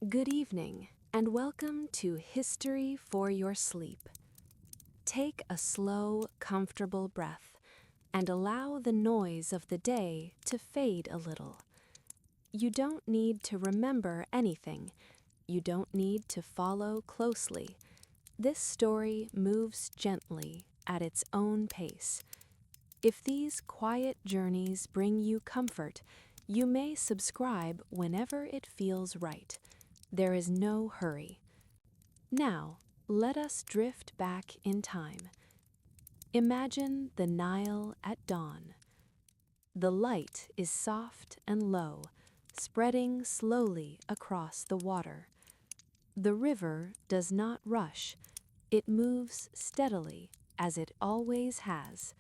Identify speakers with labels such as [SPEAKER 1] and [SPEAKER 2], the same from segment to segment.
[SPEAKER 1] Good evening, and welcome to History for Your Sleep. Take a slow, comfortable breath and allow the noise of the day to fade a little. You don't need to remember anything. You don't need to follow closely. This story moves gently at its own pace. If these quiet journeys bring you comfort, you may subscribe whenever it feels right. There is no hurry. Now, let us drift back in time. Imagine the Nile at dawn. The light is soft and low, spreading slowly across the water. The river does not rush. It moves steadily, as it always has.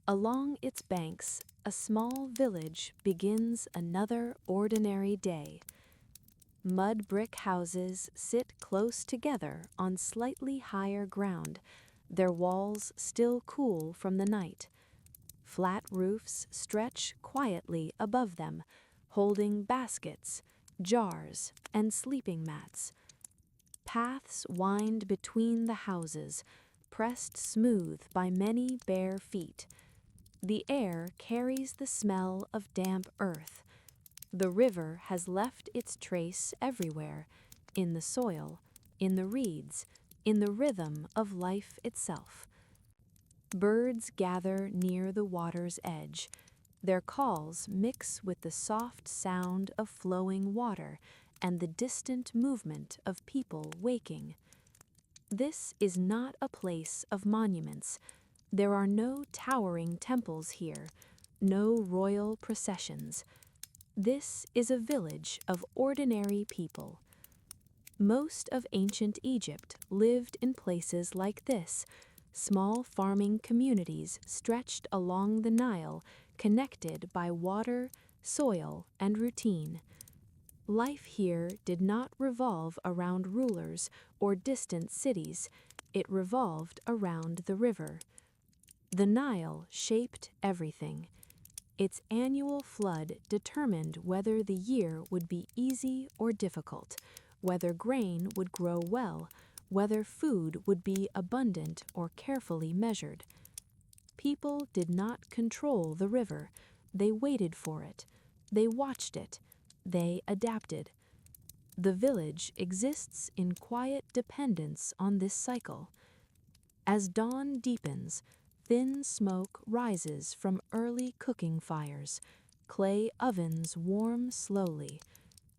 [SPEAKER 1] Along its banks, a small village begins another ordinary day. Mud brick houses sit close together on slightly higher ground, their walls still cool from the night. Flat roofs stretch quietly above them, holding baskets, jars, and sleeping mats. Paths wind between the houses, pressed smooth by many bare feet. The air carries the smell of damp earth. The river has left its trace everywhere, in the soil, in the reeds, in the rhythm of life itself. Birds gather near the water's edge. Their calls mix with the soft sound of flowing water and the distant movement of people waking. This is not a place of monuments. There are no towering temples here, no royal processions. This is a village of ordinary people. Most of ancient Egypt lived in places like this, small farming communities stretched along the Nile, connected by water, soil, and routine. Life here did not revolve around rulers or distant cities, it revolved around the river. The Nile shaped everything. Its annual flood determined whether the year would be easy or difficult, whether grain would grow well, whether food would be abundant or carefully measured. People did not control the river. They waited for it. They watched it. They adapted. The village exists in quiet dependence on this cycle. As dawn deepens, thin smoke rises from early cooking fires. Clay ovens warm slowly.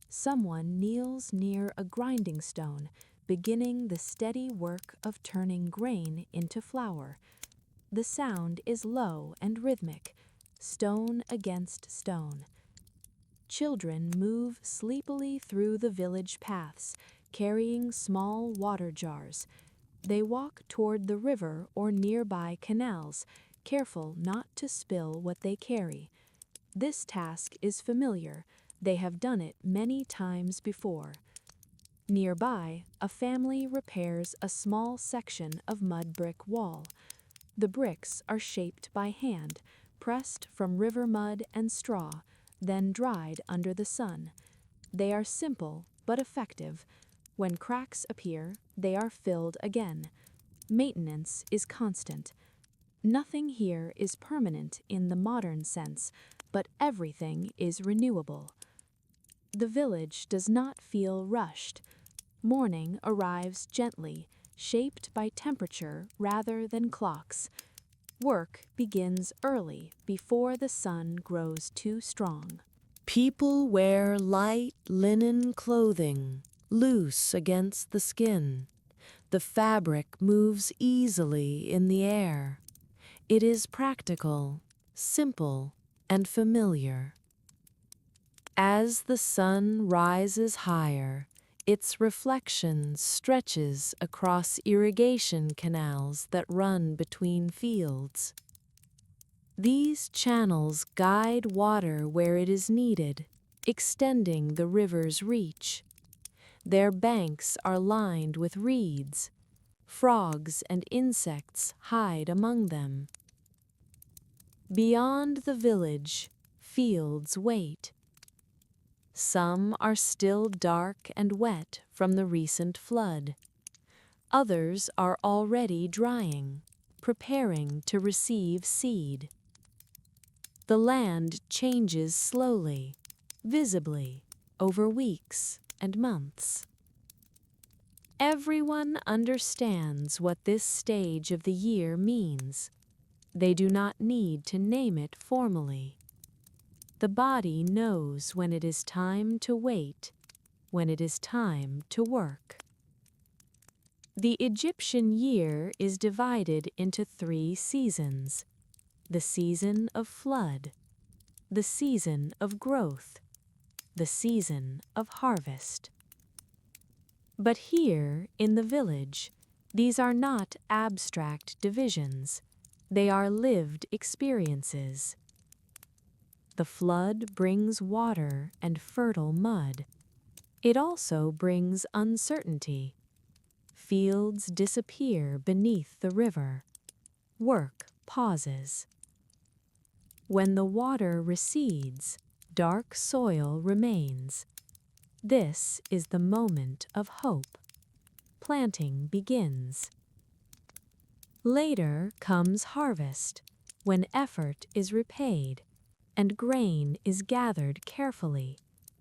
[SPEAKER 1] Someone kneels near a grinding stone, beginning the steady work of turning grain into flour. The sound is low and rhythmic, stone against stone. Children move sleepily through the village paths, carrying small water jars. They walk toward the river or nearby canals, careful not to spill what they carry. This task is familiar. They have done it many times before. Nearby, a family repairs a small section of mud brick wall. The bricks are shaped by hand, pressed from river mud and straw, then dried under the sun. They are simple but effective. When cracks appear, they are filled again. Maintenance is constant. Nothing here is permanent in the modern sense, but everything is renewable. The village does not feel rushed. Morning arrives gently, shaped by temperature rather than clocks. Work begins early before the sun grows too strong. People wear light linen clothing, loose against the skin. The fabric moves easily in the air. It is practical, simple, and familiar. As the sun rises higher, its reflection stretches across irrigation canals that run between fields. These channels guide water where it is needed, extending the river's reach. Their banks are lined with reeds. Frogs and insects hide among them. Beyond the village, fields wait. Some are still dark and wet from the recent flood. Others are already drying, preparing to receive seed. The land changes slowly, visibly, over weeks and months. Everyone understands what this stage of the year means. They do not need to name it formally. The body knows when it is time to wait, when it is time to work. The Egyptian year is divided into 3 seasons: the season of flood, the season of growth, the season of harvest. But here, in the village, these are not abstract divisions. They are lived experiences. The flood brings water and fertile mud. It also brings uncertainty. Fields disappear beneath the river. Work pauses. When the water recedes, dark soil remains. This is the moment of hope. Planting begins. Later comes harvest, when effort is repaid, and grain is gathered carefully,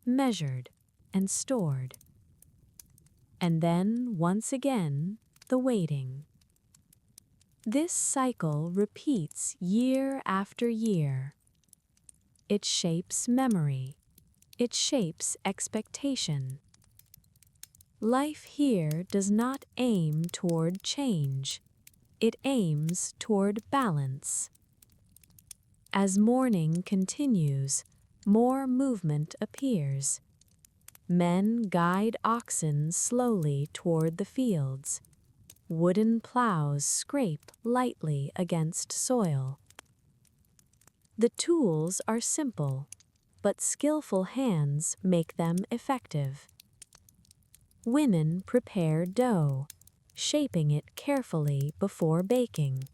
[SPEAKER 1] measured, and stored. And then, once again, the waiting. This cycle repeats year after year. It shapes memory. It shapes expectation. Life here does not aim toward change. It aims toward balance. As morning continues, more movement appears. Men guide oxen slowly toward the fields. Wooden plows scrape lightly against soil. The tools are simple, but skillful hands make them effective. Women prepare dough, shaping it carefully before baking.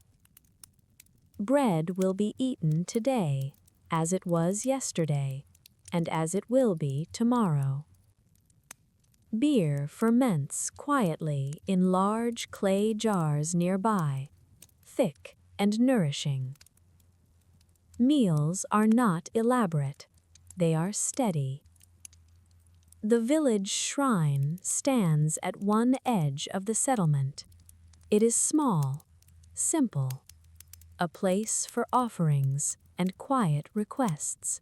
[SPEAKER 1] Bread will be eaten today, as it was yesterday, and as it will be tomorrow. Beer ferments quietly in large clay jars nearby, thick and nourishing. Meals are not elaborate, they are steady. The village shrine stands at one edge of the settlement. It is small, simple, a place for offerings and quiet requests.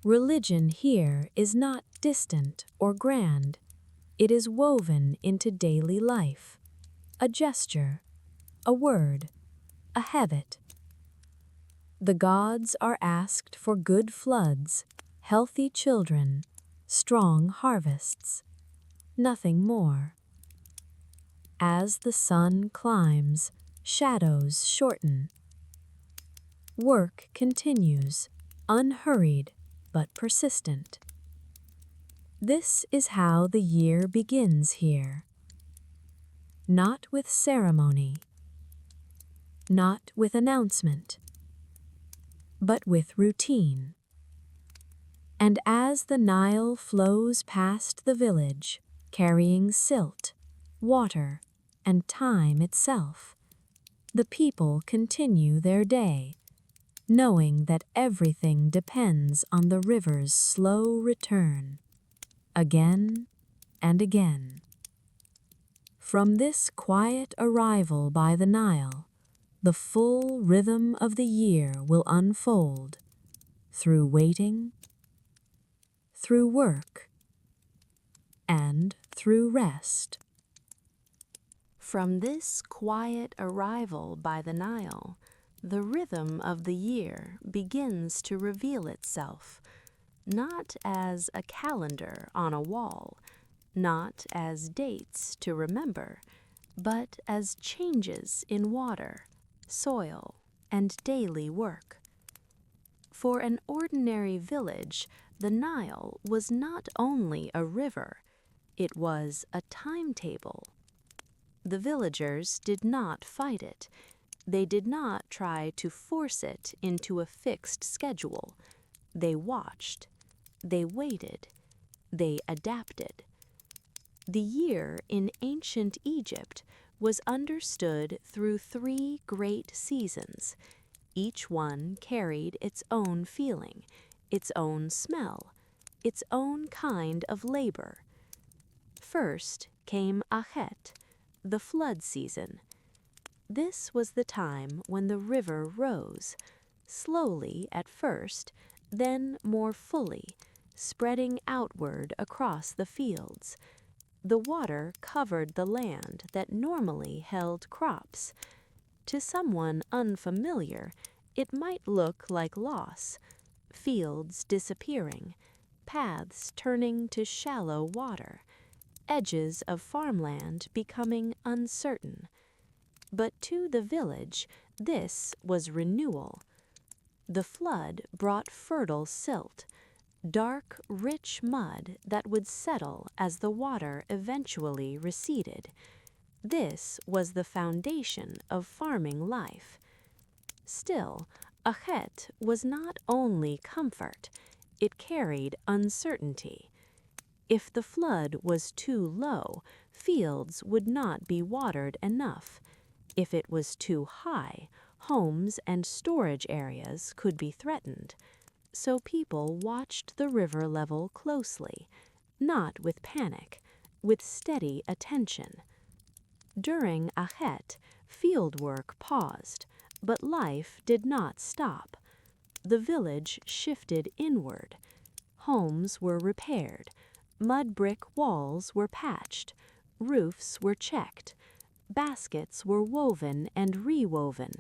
[SPEAKER 1] Religion here is not distant or grand. It is woven into daily life. A gesture, a word, a habit. The gods are asked for good floods, healthy children, strong harvests. Nothing more. As the sun climbs, shadows shorten. Work continues, unhurried but persistent. This is how the year begins here. Not with ceremony, not with announcement, but with routine. And as the Nile flows past the village, carrying silt, water, and time itself, the people continue their day, knowing that everything depends on the river's slow return, again and again. From this quiet arrival by the Nile, the full rhythm of the year will unfold, through waiting, through work, and through rest. From this quiet arrival by the Nile, the rhythm of the year begins to reveal itself, not as a calendar on a wall, not as dates to remember, but as changes in water, soil, and daily work. For an ordinary village, the Nile was not only a river, it was a timetable. The villagers did not fight it. They did not try to force it into a fixed schedule. They watched. they waited, they adapted. The year in ancient Egypt was understood through 3 great seasons. Each one carried its own feeling, its own smell, its own kind of labor. First came Achet, the flood season. This was the time when the river rose, slowly at first, then more fully, spreading outward across the fields. The water covered the land that normally held crops. To someone unfamiliar, it might look like loss, fields disappearing, paths turning to shallow water, edges of farmland becoming uncertain. But to the village, this was renewal. The flood brought fertile silt, dark, rich mud that would settle as the water eventually receded. This was the foundation of farming life. Still, Achet was not only comfort, it carried uncertainty. If the flood was too low, fields would not be watered enough. If it was too high, homes and storage areas could be threatened. So people watched the river level closely, not with panic, with steady attention. During Achet, fieldwork paused, but life did not stop. The village shifted inward. Homes were repaired, mud brick walls were patched, roofs were checked, baskets were woven and rewoven,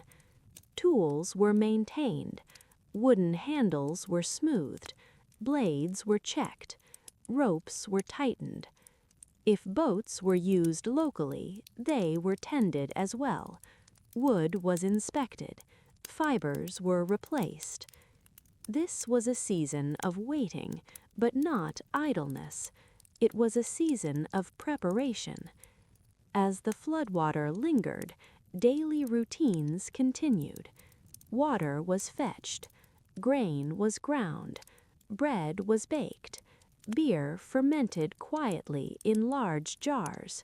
[SPEAKER 1] tools were maintained, wooden handles were smoothed, blades were checked, ropes were tightened. If boats were used locally, they were tended as well. Wood was inspected, fibers were replaced. This was a season of waiting, but not idleness. It was a season of preparation. As the floodwater lingered, daily routines continued. Water was fetched, grain was ground, bread was baked, beer fermented quietly in large jars.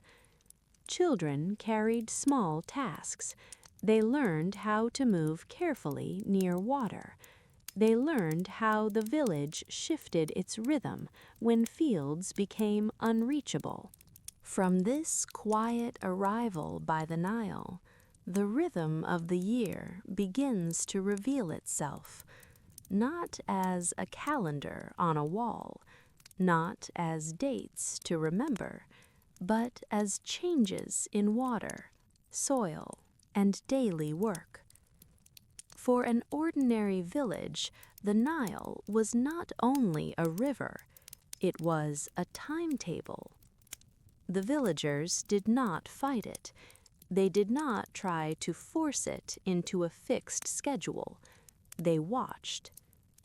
[SPEAKER 1] Children carried small tasks. They learned how to move carefully near water. They learned how the village shifted its rhythm when fields became unreachable. From this quiet arrival by the Nile, the rhythm of the year begins to reveal itself, not as a calendar on a wall, not as dates to remember, but as changes in water, soil, and daily work. For an ordinary village, the Nile was not only a river, it was a timetable. The villagers did not fight it. They did not try to force it into a fixed schedule. They watched.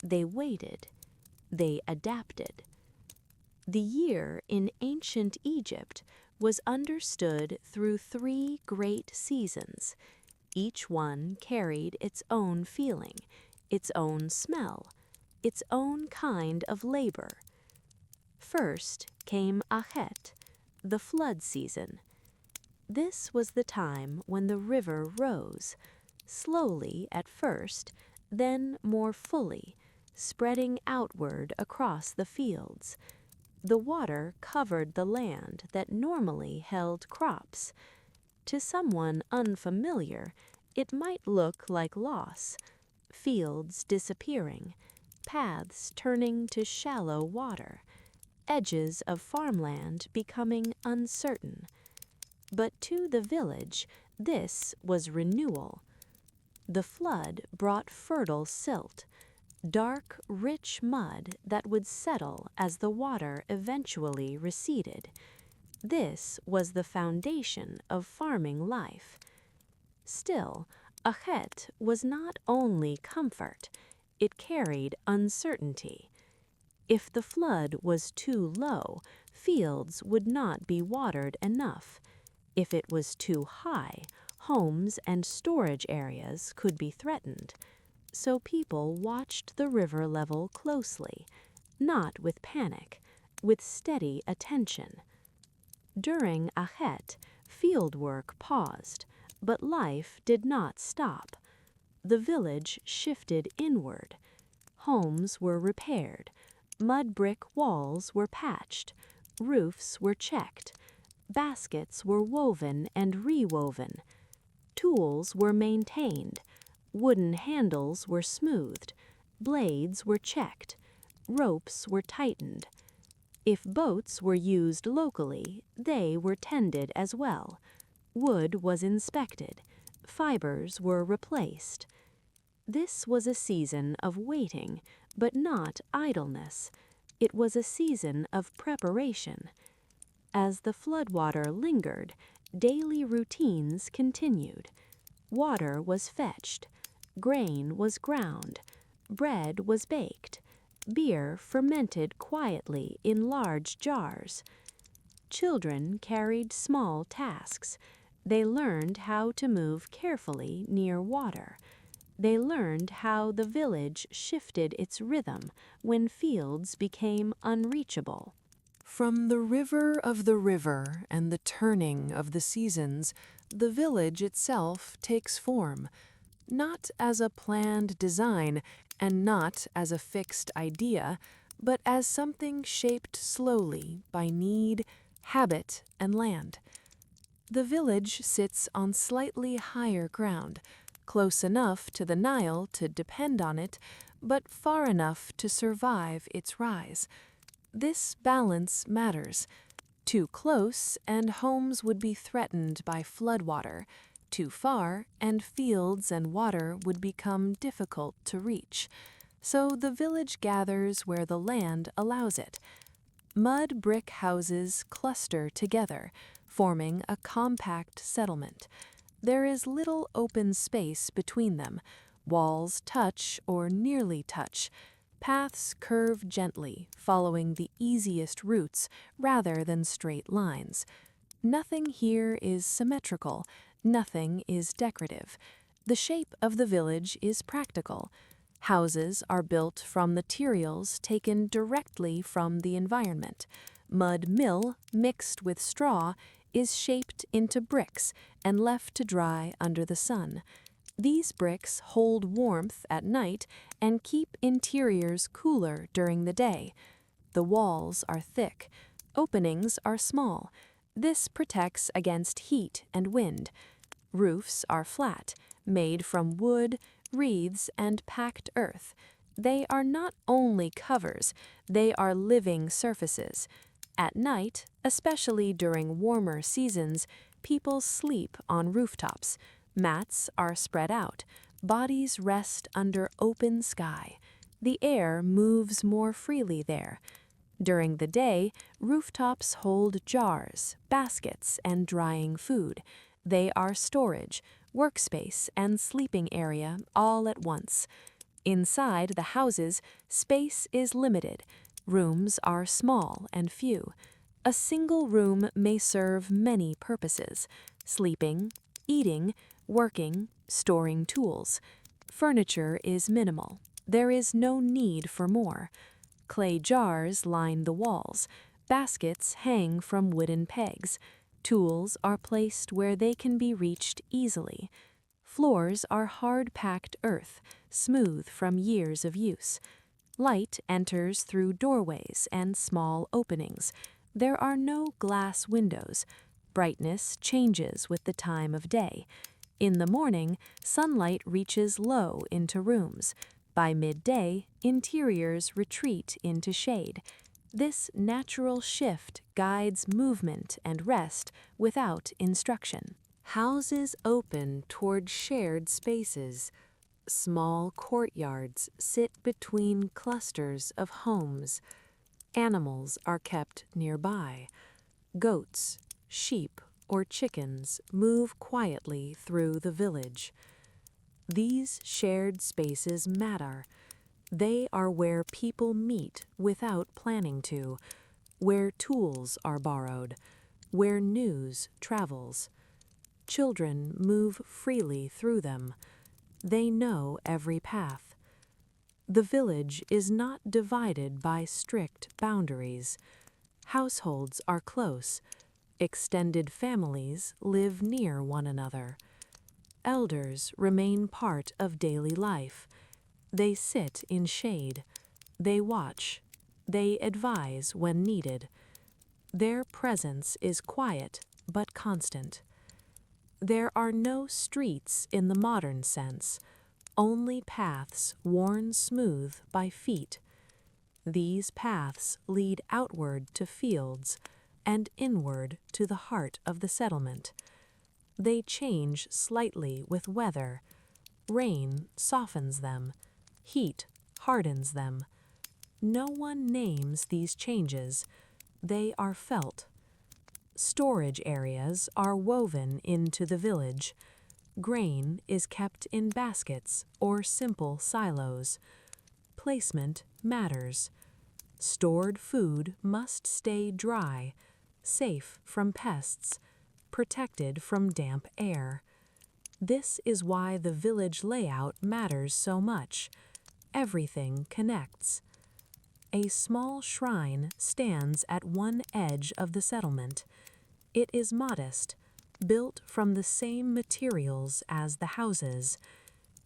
[SPEAKER 1] They waited. They adapted. The year in ancient Egypt was understood through 3 great seasons. Each one carried its own feeling, its own smell, its own kind of labor. First came Achet, the flood season. This was the time when the river rose, slowly at first, then more fully, spreading outward across the fields. The water covered the land that normally held crops. To someone unfamiliar, it might look like loss, fields disappearing, paths turning to shallow water, edges of farmland becoming uncertain. But to the village, this was renewal. The flood brought fertile silt, dark, rich mud that would settle as the water eventually receded. This was the foundation of farming life. Still, Achet was not only comfort, it carried uncertainty. If the flood was too low, fields would not be watered enough. If it was too high, homes and storage areas could be threatened. So people watched the river level closely, not with panic, with steady attention. During Achet, fieldwork paused, but life did not stop. The village shifted inward. Homes were repaired, mud brick walls were patched, roofs were checked, baskets were woven and rewoven, tools were maintained, wooden handles were smoothed, blades were checked, ropes were tightened. If boats were used locally, they were tended as well. Wood was inspected, fibers were replaced. This was a season of waiting, but not idleness. It was a season of preparation. As the floodwater lingered, daily routines continued. Water was fetched, grain was ground, bread was baked, beer fermented quietly in large jars. Children carried small tasks. They learned how to move carefully near water. They learned how the village shifted its rhythm when fields became unreachable.
[SPEAKER 2] From the river and the turning of the seasons, the village itself takes form, not as a planned design and not as a fixed idea, but as something shaped slowly by need, habit, and land. The village sits on slightly higher ground, close enough to the Nile to depend on it, but far enough to survive its rise. This balance matters. Too close, and homes would be threatened by floodwater. Too far, and fields and water would become difficult to reach. So the village gathers where the land allows it. Mud brick houses cluster together, forming a compact settlement. There is little open space between them. Walls touch or nearly touch. Paths curve gently, following the easiest routes rather than straight lines. Nothing here is symmetrical. Nothing is decorative. The shape of the village is practical. Houses are built from materials taken directly from the environment. Mud mill, mixed with straw, is shaped into bricks and left to dry under the sun. These bricks hold warmth at night and keep interiors cooler during the day. The walls are thick. Openings are small. This protects against heat and wind. Roofs are flat, made from wood, wreaths, and packed earth. They are not only covers, they are living surfaces. At night, especially during warmer seasons, people sleep on rooftops. Mats are spread out. Bodies rest under open sky. The air moves more freely there. During the day, rooftops hold jars, baskets, and drying food. They are storage, workspace, and sleeping area all at once. Inside the houses, space is limited. Rooms are small and few. A single room may serve many purposes: sleeping, eating, working, storing tools. Furniture is minimal. There is no need for more. Clay jars line the walls. Baskets hang from wooden pegs. Tools are placed where they can be reached easily. Floors are hard-packed earth, smooth from years of use. Light enters through doorways and small openings. There are no glass windows. Brightness changes with the time of day. In the morning, sunlight reaches low into rooms. By midday, interiors retreat into shade. This natural shift guides movement and rest without instruction. Houses open toward shared spaces. Small courtyards sit between clusters of homes. Animals are kept nearby. Goats, sheep, or chickens move quietly through the village. These shared spaces matter. They are where people meet without planning to, where tools are borrowed, where news travels. Children move freely through them. They know every path. The village is not divided by strict boundaries. Households are close. Extended families live near one another. Elders remain part of daily life. They sit in shade. They watch. They advise when needed. Their presence is quiet but constant. There are no streets in the modern sense, only paths worn smooth by feet. These paths lead outward to fields and inward to the heart of the settlement. They change slightly with weather. Rain softens them. Heat hardens them. No one names these changes. They are felt. Storage areas are woven into the village. Grain is kept in baskets or simple silos. Placement matters. Stored food must stay dry, safe from pests, protected from damp air. This is why the village layout matters so much. Everything connects. A small shrine stands at one edge of the settlement. It is modest, built from the same materials as the houses.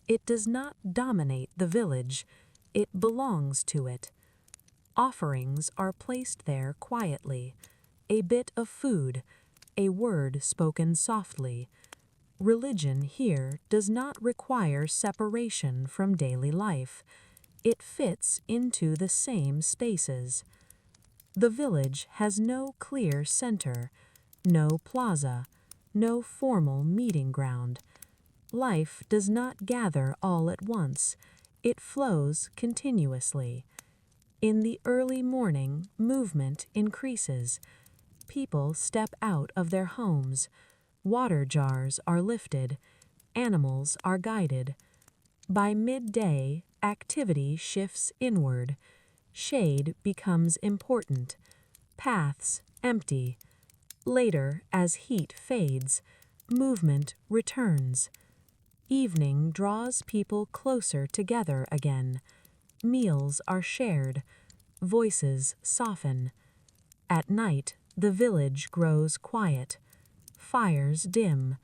[SPEAKER 2] It does not dominate the village. It belongs to it. Offerings are placed there quietly. A bit of food, a word spoken softly. Religion here does not require separation from daily life. It fits into the same spaces. The village has no clear center, no plaza, no formal meeting ground. Life does not gather all at once. It flows continuously. In the early morning, movement increases. People step out of their homes. Water jars are lifted. Animals are guided. By midday, activity shifts inward. Shade becomes important. Paths empty. Later, as heat fades, movement returns. Evening draws people closer together again. Meals are shared. Voices soften. At night, the village grows quiet. Fires dim.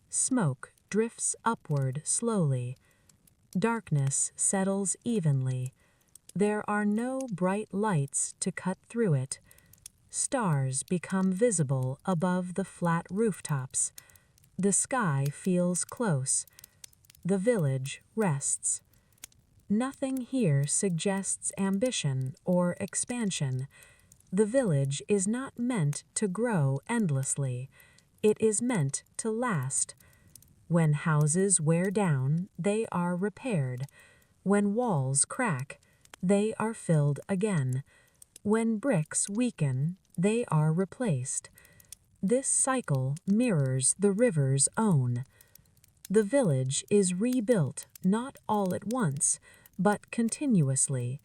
[SPEAKER 2] Smoke drifts upward slowly. Darkness settles evenly. There are no bright lights to cut through it. Stars become visible above the flat rooftops. The sky feels close. The village rests. Nothing here suggests ambition or expansion. The village is not meant to grow endlessly. It is meant to last. When houses wear down, they are repaired. When walls crack, they are filled again. When bricks weaken, they are replaced. This cycle mirrors the river's own. The village is rebuilt not all at once, but continuously.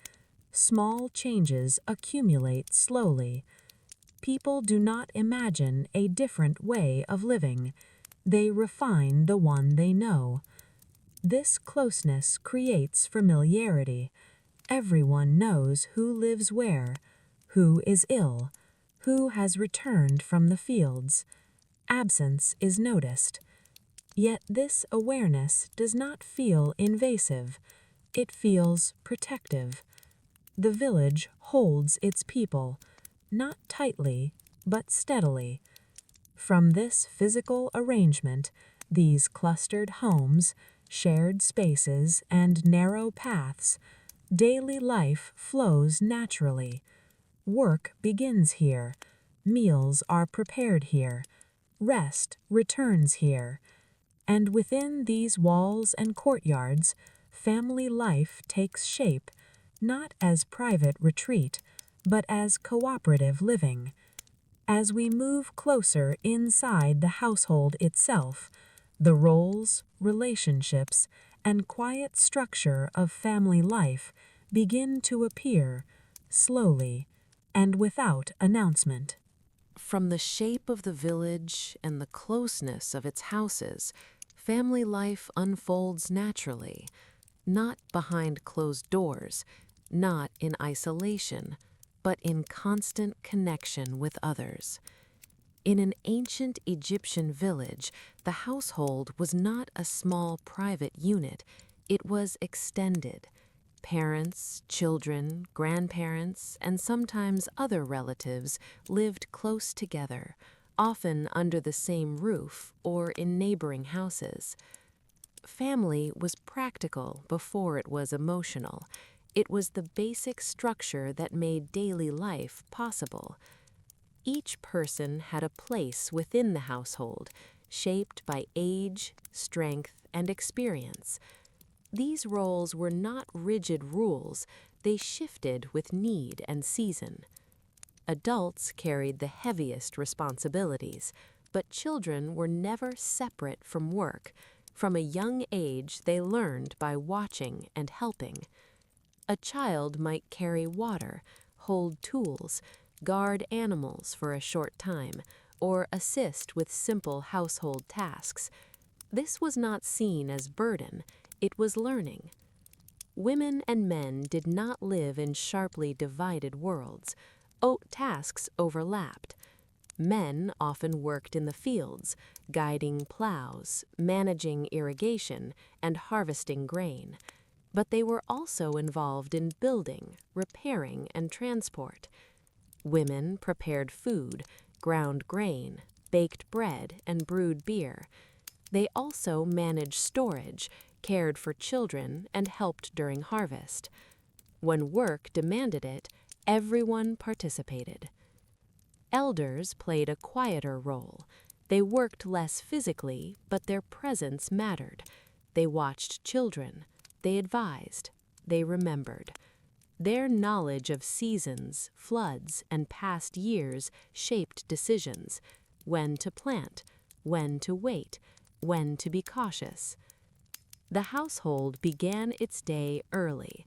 [SPEAKER 2] Small changes accumulate slowly. People do not imagine a different way of living. They refine the one they know. This closeness creates familiarity. Everyone knows who lives where, who is ill, who has returned from the fields. Absence is noticed. Yet this awareness does not feel invasive. It feels protective. The village holds its people, not tightly, but steadily. From this physical arrangement, these clustered homes, shared spaces, and narrow paths, daily life flows naturally. Work begins here. Meals are prepared here. Rest returns here. And within these walls and courtyards, family life takes shape, not as private retreat, but as cooperative living. As we move closer inside the household itself, the roles, relationships, and quiet structure of family life begin to appear, slowly and without announcement. From the shape of the village and the closeness of its houses, family life unfolds naturally. not behind closed doors, not in isolation, but in constant connection with others. In an ancient Egyptian village, the household was not a small private unit, it was extended. Parents, children, grandparents, and sometimes other relatives lived close together, often under the same roof or in neighboring houses. Family was practical before it was emotional. It was the basic structure that made daily life possible. Each person had a place within the household, shaped by age, strength, and experience. These roles were not rigid rules, they shifted with need and season. Adults carried the heaviest responsibilities, but children were never separate from work. From a young age, they learned by watching and helping. A child might carry water, hold tools, guard animals for a short time, or assist with simple household tasks. This was not seen as burden, it was learning. Women and men did not live in sharply divided worlds. Tasks overlapped. Men often worked in the fields, guiding plows, managing irrigation, and harvesting grain. But they were also involved in building, repairing, and transport. Women prepared food, ground grain, baked bread, and brewed beer. They also managed storage, cared for children, and helped during harvest. When work demanded it, everyone participated. Elders played a quieter role. They worked less physically, but their presence mattered. They watched children. They advised. They remembered. Their knowledge of seasons, floods, and past years shaped decisions: when to plant, when to wait, when to be cautious. The household began its day early.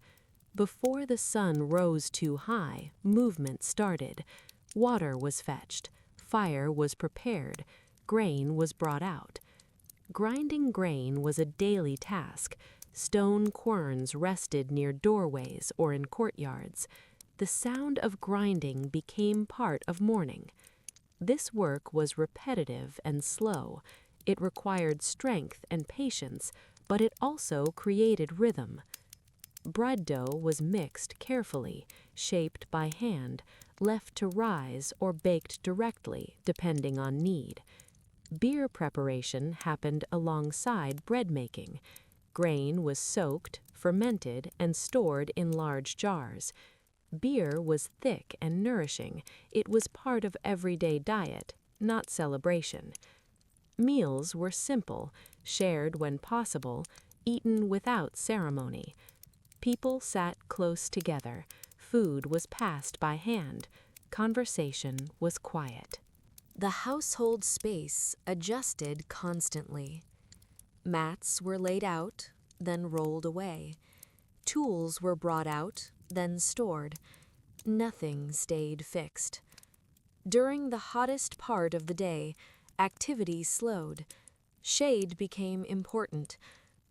[SPEAKER 2] Before the sun rose too high, movement started. Water was fetched, fire was prepared, grain was brought out. Grinding grain was a daily task. Stone querns rested near doorways or in courtyards. The sound of grinding became part of morning. This work was repetitive and slow. It required strength and patience, but it also created rhythm. Bread dough was mixed carefully, shaped by hand, left to rise or baked directly, depending on need. Beer preparation happened alongside bread making. Grain was soaked, fermented, and stored in large jars. Beer was thick and nourishing. It was part of everyday diet, not celebration. Meals were simple, shared when possible, eaten without ceremony. People sat close together. Food was passed by hand. Conversation was quiet. The household space adjusted constantly. Mats were laid out, then rolled away. Tools were brought out, then stored. Nothing stayed fixed. During the hottest part of the day, activity slowed. Shade became important.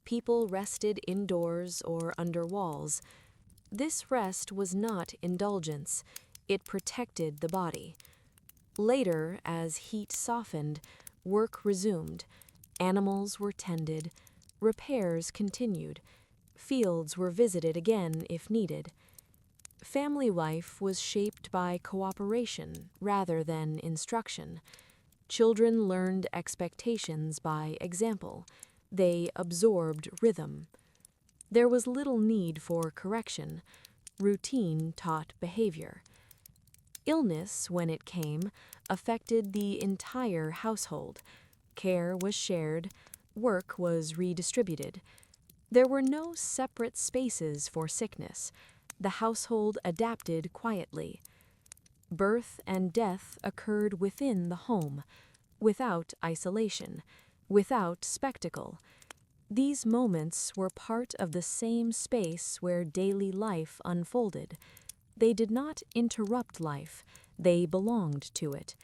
[SPEAKER 2] People rested indoors or under walls. This rest was not indulgence. It protected the body. Later, as heat softened, work resumed. Animals were tended. Repairs continued. Fields were visited again if needed. Family life was shaped by cooperation rather than instruction. Children learned expectations by example. They absorbed rhythm. There was little need for correction. Routine taught behavior. Illness, when it came, affected the entire household. Care was shared. Work was redistributed. There were no separate spaces for sickness. The household adapted quietly. Birth and death occurred within the home, without isolation, without spectacle. These moments were part of the same space where daily life unfolded. They did not interrupt life, they belonged to it.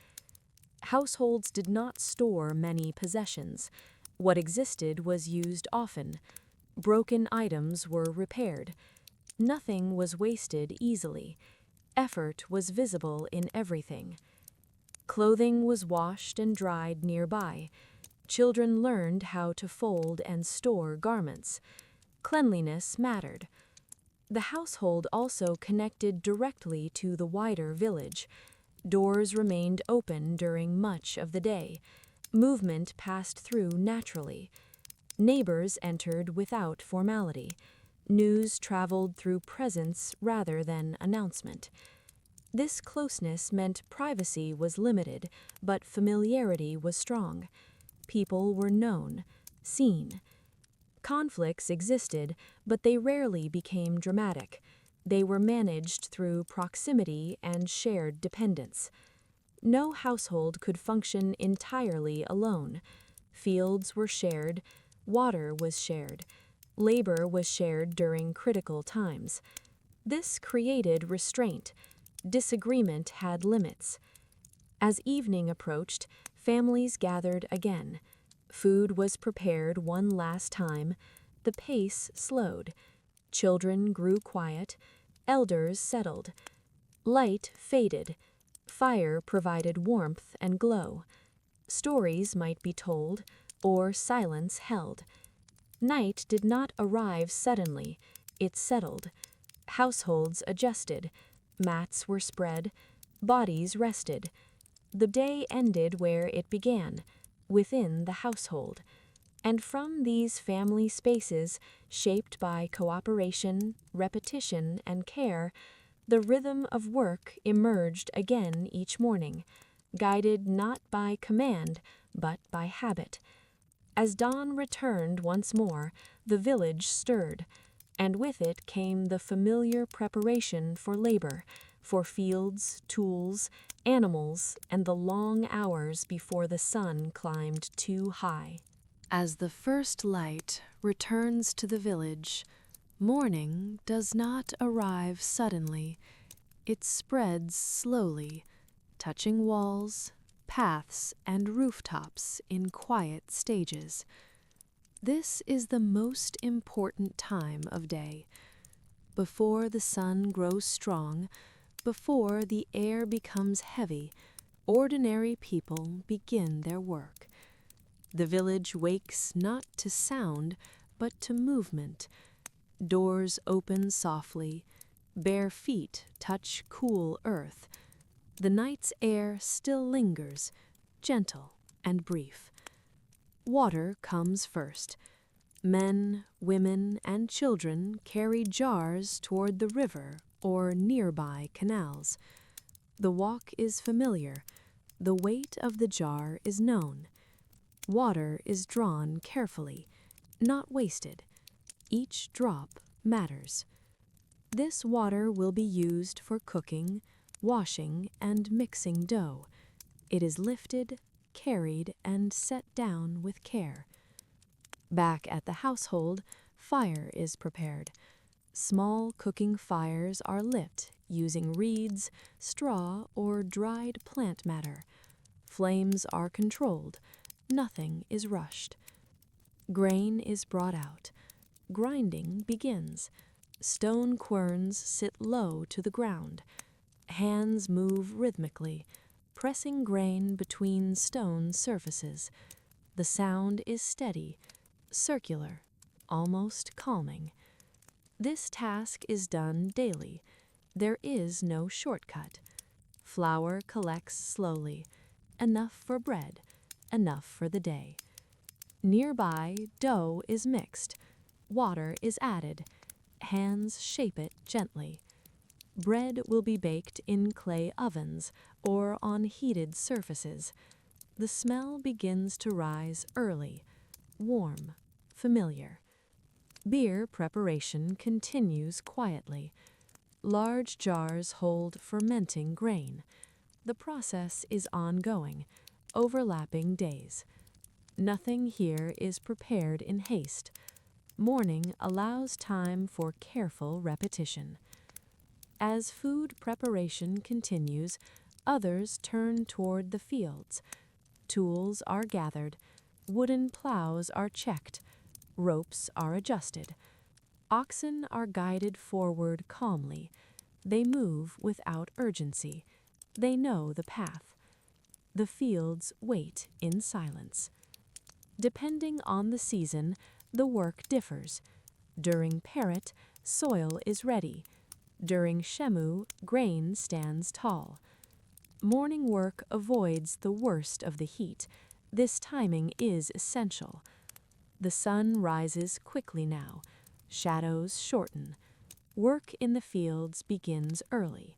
[SPEAKER 2] Households did not store many possessions. What existed was used often.
[SPEAKER 1] Broken items were repaired. Nothing was wasted easily. Effort was visible in everything. Clothing was washed and dried nearby. Children learned how to fold and store garments. Cleanliness mattered. The household also connected directly to the wider village. Doors remained open during much of the day. Movement passed through naturally. Neighbors entered without formality. News traveled through presence rather than announcement. This closeness meant privacy was limited, but familiarity was strong. People were known, seen. Conflicts existed, but they rarely became dramatic. They were managed through proximity and shared dependence. No household could function entirely alone. Fields were shared, water was shared, labor was shared during critical times. This created restraint. Disagreement had limits. As evening approached, families gathered again. Food was prepared one last time. The pace slowed. Children grew quiet. Elders settled. Light faded. Fire provided warmth and glow. Stories might be told, or silence held. Night did not arrive suddenly. It settled. Households adjusted. Mats were spread. Bodies rested. The day ended where it began, within the household. And from these family spaces, shaped by cooperation, repetition, and care, the rhythm of work emerged again each morning, guided not by command, but by habit. As dawn returned once more, the village stirred, and with it came the familiar preparation for labor, for fields, tools, animals, and the long hours before the sun climbed too high.
[SPEAKER 2] As the first light returns to the village, morning does not arrive suddenly. It spreads slowly, touching walls, paths, and rooftops in quiet stages. This is the most important time of day. Before the sun grows strong, before the air becomes heavy, ordinary people begin their work. The village wakes not to sound, but to movement. Doors open softly, bare feet touch cool earth. The night's air still lingers, gentle and brief. Water comes first. Men, women, and children carry jars toward the river or nearby canals. The walk is familiar. The weight of the jar is known. Water is drawn carefully, not wasted. Each drop matters. This water will be used for cooking, washing, and mixing dough. It is lifted, carried, and set down with care. Back at the household, fire is prepared. Small cooking fires are lit using reeds, straw, or dried plant matter. Flames are controlled. Nothing is rushed. Grain is brought out. Grinding begins. Stone querns sit low to the ground. Hands move rhythmically, pressing grain between stone surfaces. The sound is steady, circular, almost calming. This task is done daily. There is no shortcut. Flour collects slowly, enough for bread, enough for the day. Nearby, dough is mixed. Water is added. Hands shape it gently. Bread will be baked in clay ovens or on heated surfaces. The smell begins to rise early, warm, familiar. Beer preparation continues quietly. Large jars hold fermenting grain. The process is ongoing, overlapping days. Nothing here is prepared in haste. Morning allows time for careful repetition. As food preparation continues, others turn toward the fields. Tools are gathered. Wooden plows are checked. Ropes are adjusted. Oxen are guided forward calmly. They move without urgency. They know the path. The fields wait in silence. Depending on the season, the work differs. During Perit, soil is ready. During Shemu, grain stands tall. Morning work avoids the worst of the heat. This timing is essential. The sun rises quickly now. Shadows shorten. Work in the fields begins early.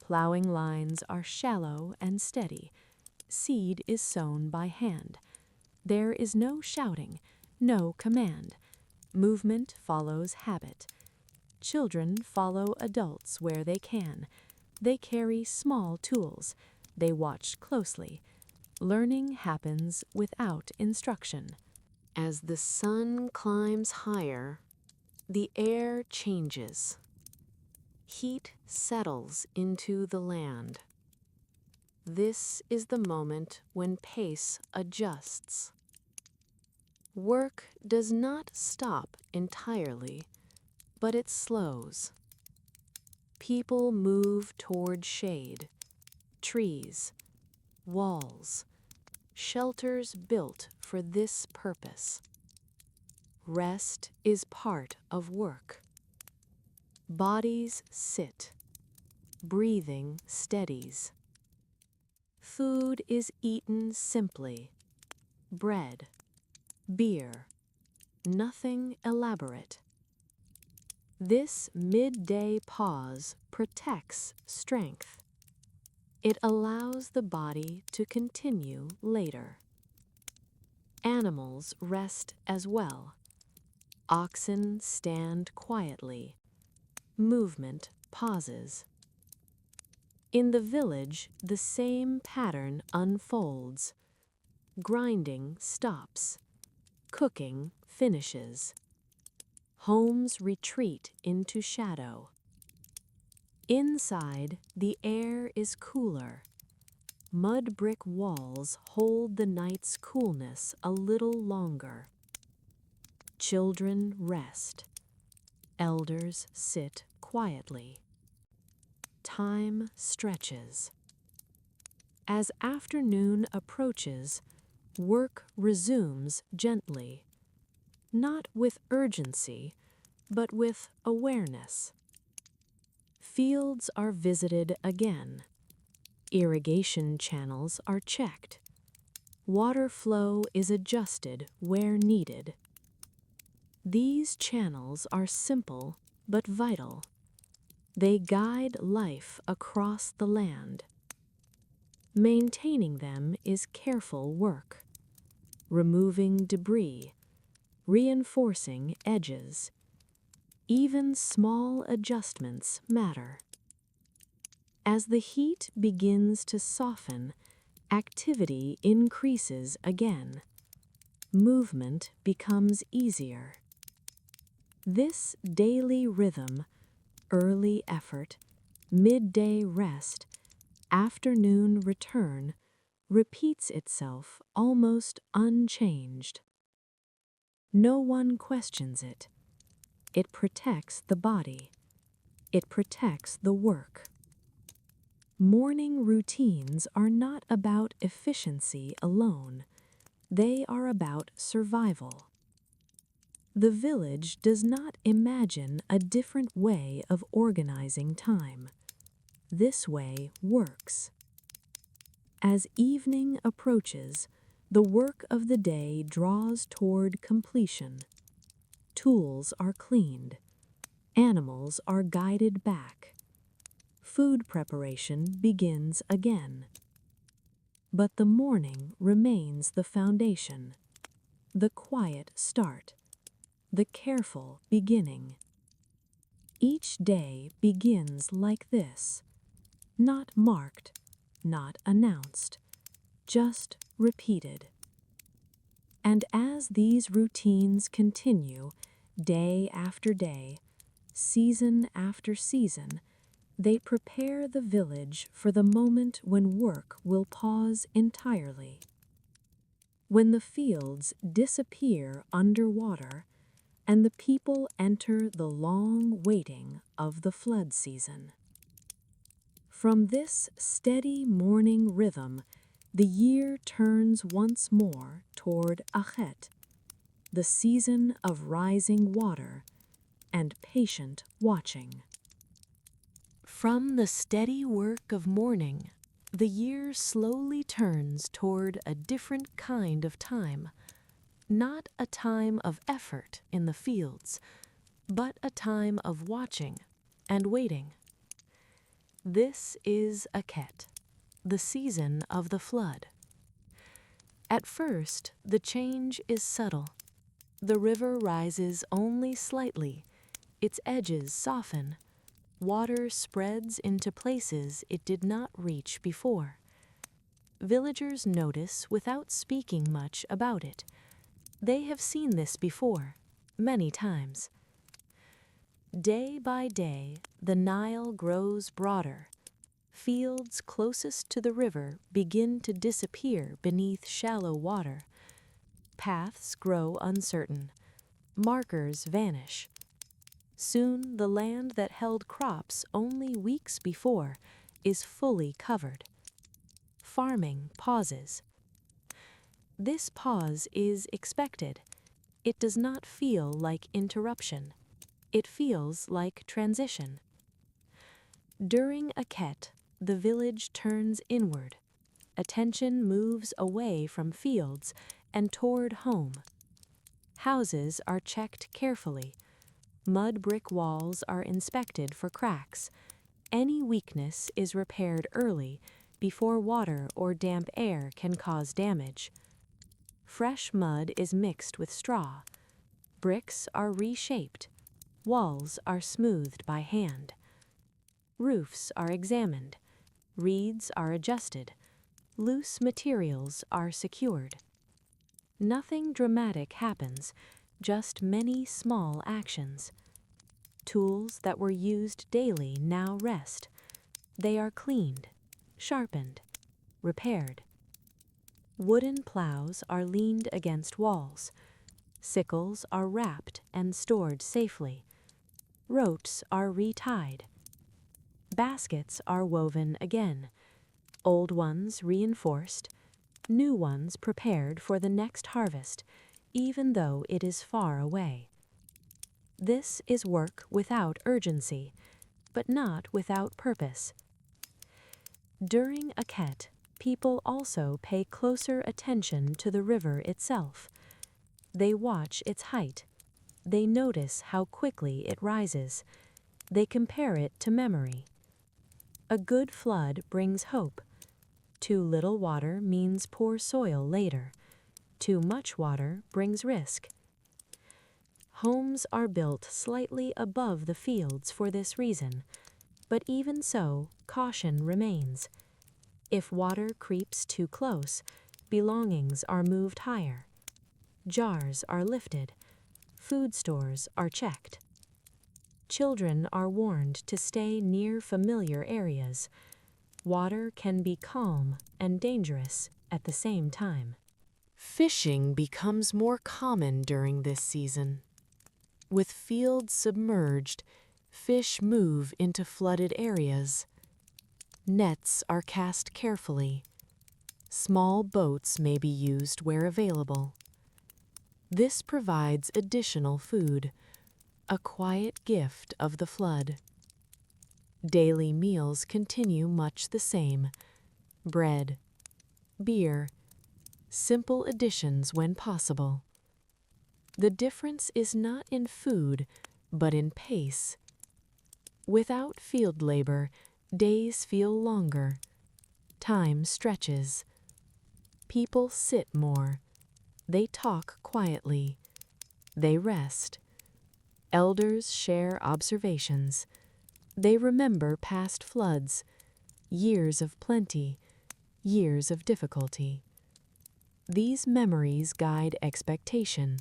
[SPEAKER 2] Plowing lines are shallow and steady. Seed is sown by hand. There is no shouting, no command. Movement follows habit. Children follow adults where they can. They carry small tools. They watch closely. Learning happens without instruction. As the sun climbs higher, the air changes. Heat settles into the land. This is the moment when pace adjusts. Work does not stop entirely, but it slows. People move toward shade, trees, walls, shelters built for this purpose. Rest is part of work. Bodies sit. Breathing steadies. Food is eaten simply. Bread, beer, nothing elaborate. This midday pause protects strength. It allows the body to continue later. Animals rest as well. Oxen stand quietly. Movement pauses. In the village, the same pattern unfolds. Grinding stops. Cooking finishes. Homes retreat into shadow. Inside, the air is cooler. Mud brick walls hold the night's coolness a little longer. Children rest. Elders sit quietly. Time stretches. As afternoon approaches, work resumes gently, not with urgency, but with awareness. Fields are visited again. Irrigation channels are checked. Water flow is adjusted where needed. These channels are simple but vital. They guide life across the land. Maintaining them is careful work. Removing debris, reinforcing edges. Even small adjustments matter. As the heat begins to soften, activity increases again. Movement becomes easier. This daily rhythm, early effort, midday rest, afternoon return, repeats itself almost unchanged. No one questions it. It protects the body. It protects the work. Morning routines are not about efficiency alone. They are about survival. The village does not imagine a different way of organizing time. This way works. As evening approaches, the work of the day draws toward completion. Tools are cleaned. Animals are guided back. Food preparation begins again. But the morning remains the foundation, the quiet start, the careful beginning. Each day begins like this, not marked, not announced, just repeated. And as these routines continue, day after day, season after season, they prepare the village for the moment when work will pause entirely. when the fields disappear underwater and the people enter the long waiting of the flood season. From this steady morning rhythm, the year turns once more toward Achet, the season of rising water and patient watching. From the steady work of mourning, the year slowly turns toward a different kind of time, not a time of effort in the fields, but a time of watching and waiting. This is Akhet, the season of the flood. At first, the change is subtle. The river rises only slightly, its edges soften, water spreads into places it did not reach before. Villagers notice without speaking much about it. They have seen this before, many times. Day by day, the Nile grows broader. Fields closest to the river begin to disappear beneath shallow water. Paths grow uncertain. Markers vanish. Soon the land that held crops only weeks before is fully covered. Farming pauses. This pause is expected. It does not feel like interruption. It feels like transition. During Akhet, the village turns inward. Attention moves away from fields and toward home. Houses are checked carefully. Mud brick walls are inspected for cracks. Any weakness is repaired early before water or damp air can cause damage. Fresh mud is mixed with straw. Bricks are reshaped. Walls are smoothed by hand. Roofs are examined. Reeds are adjusted. Loose materials are secured. Nothing dramatic happens, just many small actions. Tools that were used daily now rest. They are cleaned, sharpened, repaired. Wooden plows are leaned against walls. Sickles are wrapped and stored safely. Ropes are retied. Baskets are woven again. Old ones reinforced. New ones prepared for the next harvest, even though it is far away. This is work without urgency, but not without purpose. During Akhet, people also pay closer attention to the river itself. They watch its height. They notice how quickly it rises. They compare it to memory. A good flood brings hope. Too little water means poor soil later. Too much water brings risk. Homes are built slightly above the fields for this reason, but even so, caution remains. If water creeps too close, belongings are moved higher. Jars are lifted. Food stores are checked. Children are warned to stay near familiar areas. Water can be calm and dangerous at the same time. Fishing becomes more common during this season. With fields submerged, fish move into flooded areas. Nets are cast carefully. Small boats may be used where available. This provides additional food, a quiet gift of the flood. Daily meals continue much the same: bread, beer, simple additions when possible. The difference is not in food, but in pace. Without field labor, days feel longer. Time stretches. People sit more. They talk quietly. They rest. Elders share observations. They remember past floods, years of plenty, years of difficulty. These memories guide expectation.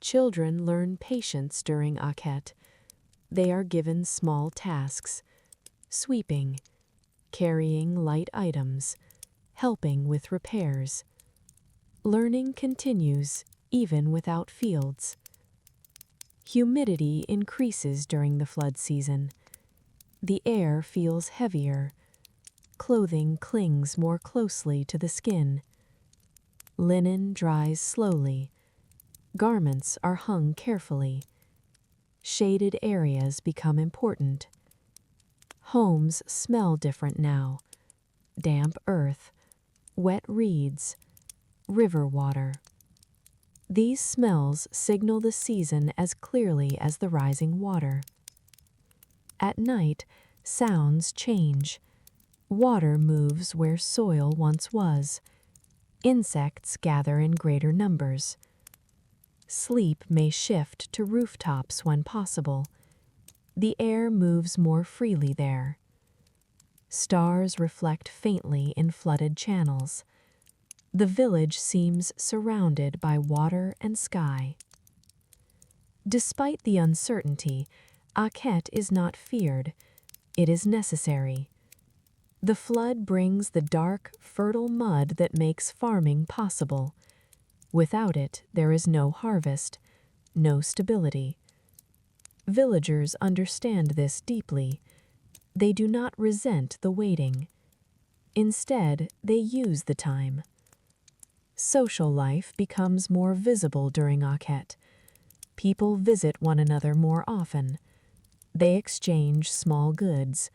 [SPEAKER 2] Children learn patience during Akhet. They are given small tasks: sweeping, carrying light items, helping with repairs. Learning continues even without fields. Humidity increases during the flood season. The air feels heavier. Clothing clings more closely to the skin. Linen dries slowly. Garments are hung carefully. Shaded areas become important. Homes smell different now. Damp earth, wet reeds, river water. These smells signal the season as clearly as the rising water. At night, sounds change. Water moves where soil once was. Insects gather in greater numbers. Sleep may shift to rooftops when possible. The air moves more freely there. Stars reflect faintly in flooded channels. The village seems surrounded by water and sky. Despite the uncertainty, Akhet is not feared. It is necessary. The flood brings the dark, fertile mud that makes farming possible. Without it, there is no harvest, no stability. Villagers understand this deeply. They do not resent the waiting. Instead, they use the time. Social life becomes more visible during Akhet. People visit one another more often. They exchange small goods.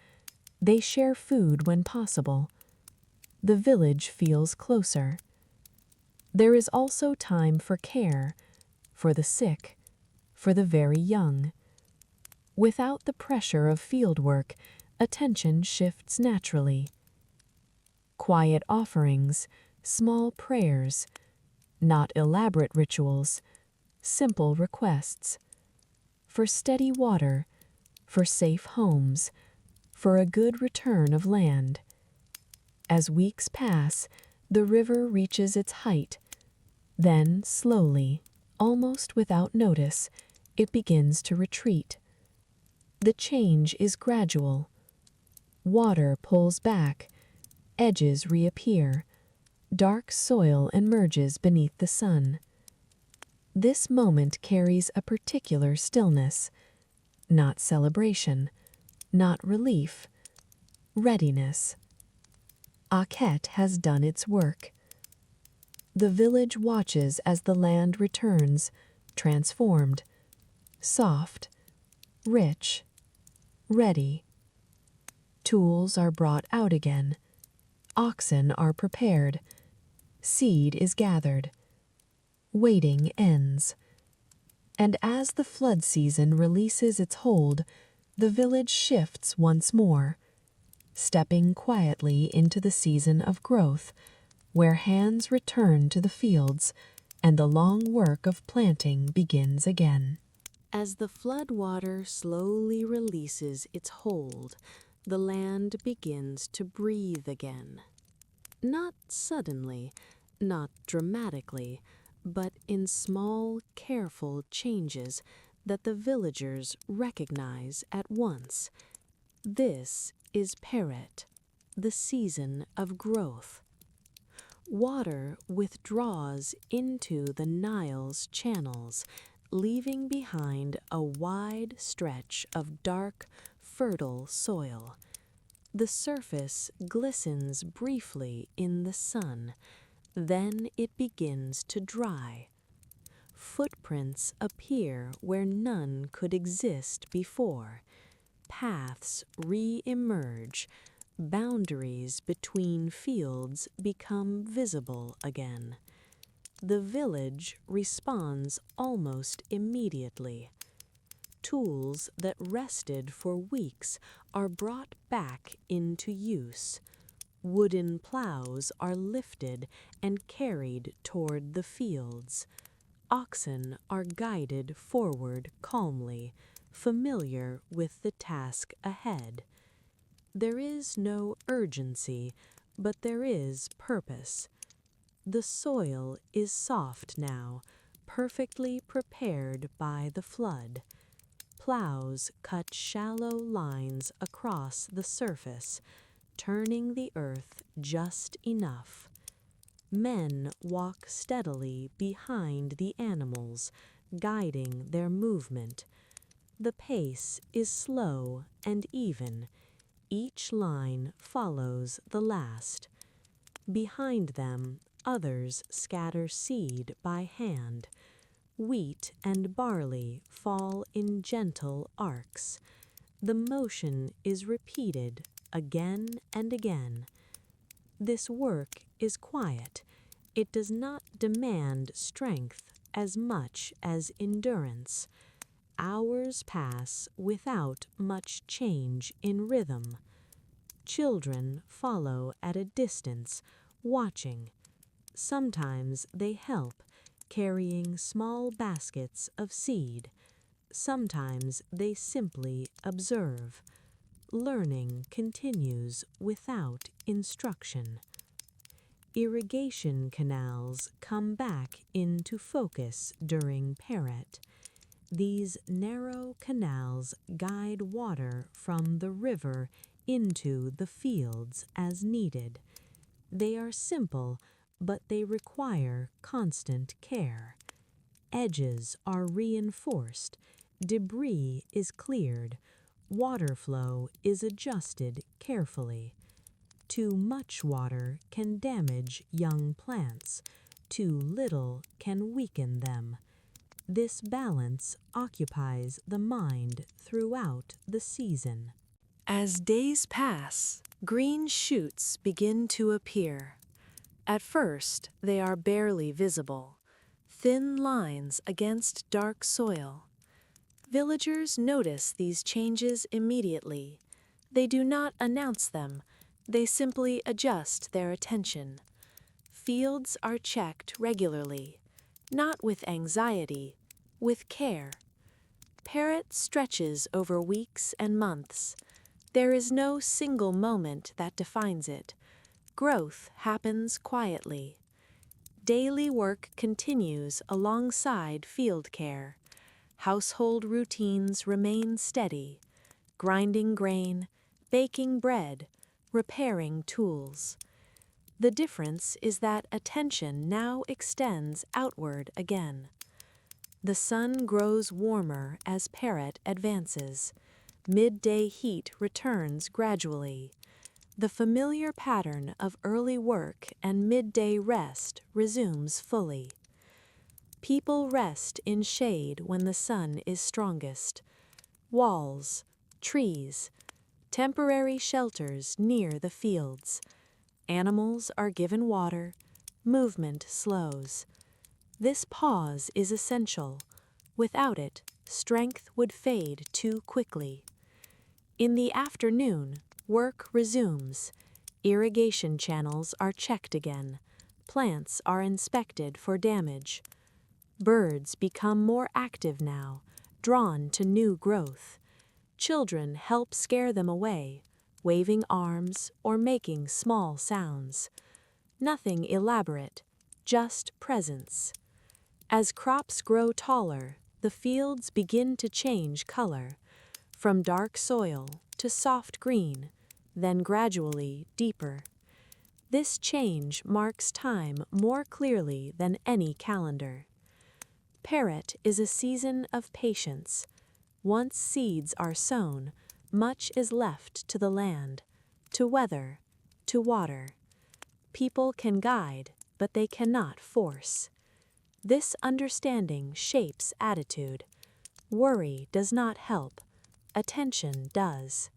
[SPEAKER 2] They share food when possible. The village feels closer. There is also time for care, for the sick, for the very young. Without the pressure of fieldwork, attention shifts naturally. Quiet offerings, small prayers, not elaborate rituals, simple requests. For steady water, for safe homes, for a good return of land. As weeks pass, the river reaches its height. Then, slowly, almost without notice, it begins to retreat. The change is gradual. Water pulls back, edges reappear, dark soil emerges beneath the sun. This moment carries a particular stillness, not celebration, not relief, readiness. Akhet has done its work. The village watches as the land returns, transformed, soft, rich, ready. Tools are brought out again. Oxen are prepared. Seed is gathered. Waiting ends. And as the flood season releases its hold, the village shifts once more, stepping quietly into the season of growth, where hands return to the fields and the long work of planting begins again. As the flood water slowly releases its hold, the land begins to breathe again. Not suddenly, not dramatically, but in small, careful changes that the villagers recognize at once. This is Peret, the season of growth. Water withdraws into the Nile's channels, leaving behind a wide stretch of dark, fertile soil. The surface glistens briefly in the sun, then it begins to dry. Footprints appear where none could exist before. Paths re-emerge. Boundaries between fields become visible again. The village responds almost immediately. Tools that rested for weeks are brought back into use. Wooden plows are lifted and carried toward the fields. Oxen are guided forward calmly, familiar with the task ahead. There is no urgency, but there is purpose. The soil is soft now, perfectly prepared by the flood. Plows cut shallow lines across the surface, turning the earth just enough.
[SPEAKER 3] Men walk steadily behind the animals, guiding their movement. The pace is slow and even. Each line follows the last. Behind them, others scatter seed by hand. Wheat and barley fall in gentle arcs. The motion is repeated again and again. This work is quiet. It does not demand strength as much as endurance. Hours pass without much change in rhythm. Children follow at a distance, watching. Sometimes they help, carrying small baskets of seed. Sometimes they simply observe. Learning continues without instruction. Irrigation canals come back into focus during Peret. These narrow canals guide water from the river into the fields as needed. They are simple, but they require constant care. Edges are reinforced, debris is cleared, water flow is adjusted carefully. Too much water can damage young plants, too little can weaken them. This balance occupies the mind throughout the season.
[SPEAKER 2] As days pass, green shoots begin to appear. At first, they are barely visible, thin lines against dark soil. Villagers notice these changes immediately. They do not announce them, they simply adjust their attention. Fields are checked regularly, not with anxiety, with care. Peret stretches over weeks and months. There is no single moment that defines it. Growth happens quietly. Daily work continues alongside field care. Household routines remain steady. Grinding grain, baking bread, repairing tools. The difference is that attention now extends outward again. The sun grows warmer as Peret advances. Midday heat returns gradually. The familiar pattern of early work and midday rest resumes fully. People rest in shade when the sun is strongest. Walls, trees, temporary shelters near the fields. Animals are given water, movement slows. This pause is essential. Without it, strength would fade too quickly. In the afternoon, work resumes. Irrigation channels are checked again. Plants are inspected for damage. Birds become more active now, drawn to new growth. Children help scare them away, waving arms or making small sounds. Nothing elaborate, just presence. As crops grow taller, the fields begin to change color, from dark soil to soft green, then gradually deeper. This change marks time more clearly than any calendar. Peret is a season of patience. Once seeds are sown, much is left to the land, to weather, to water. People can guide, but they cannot force. This understanding shapes attitude. Worry does not help. Attention does.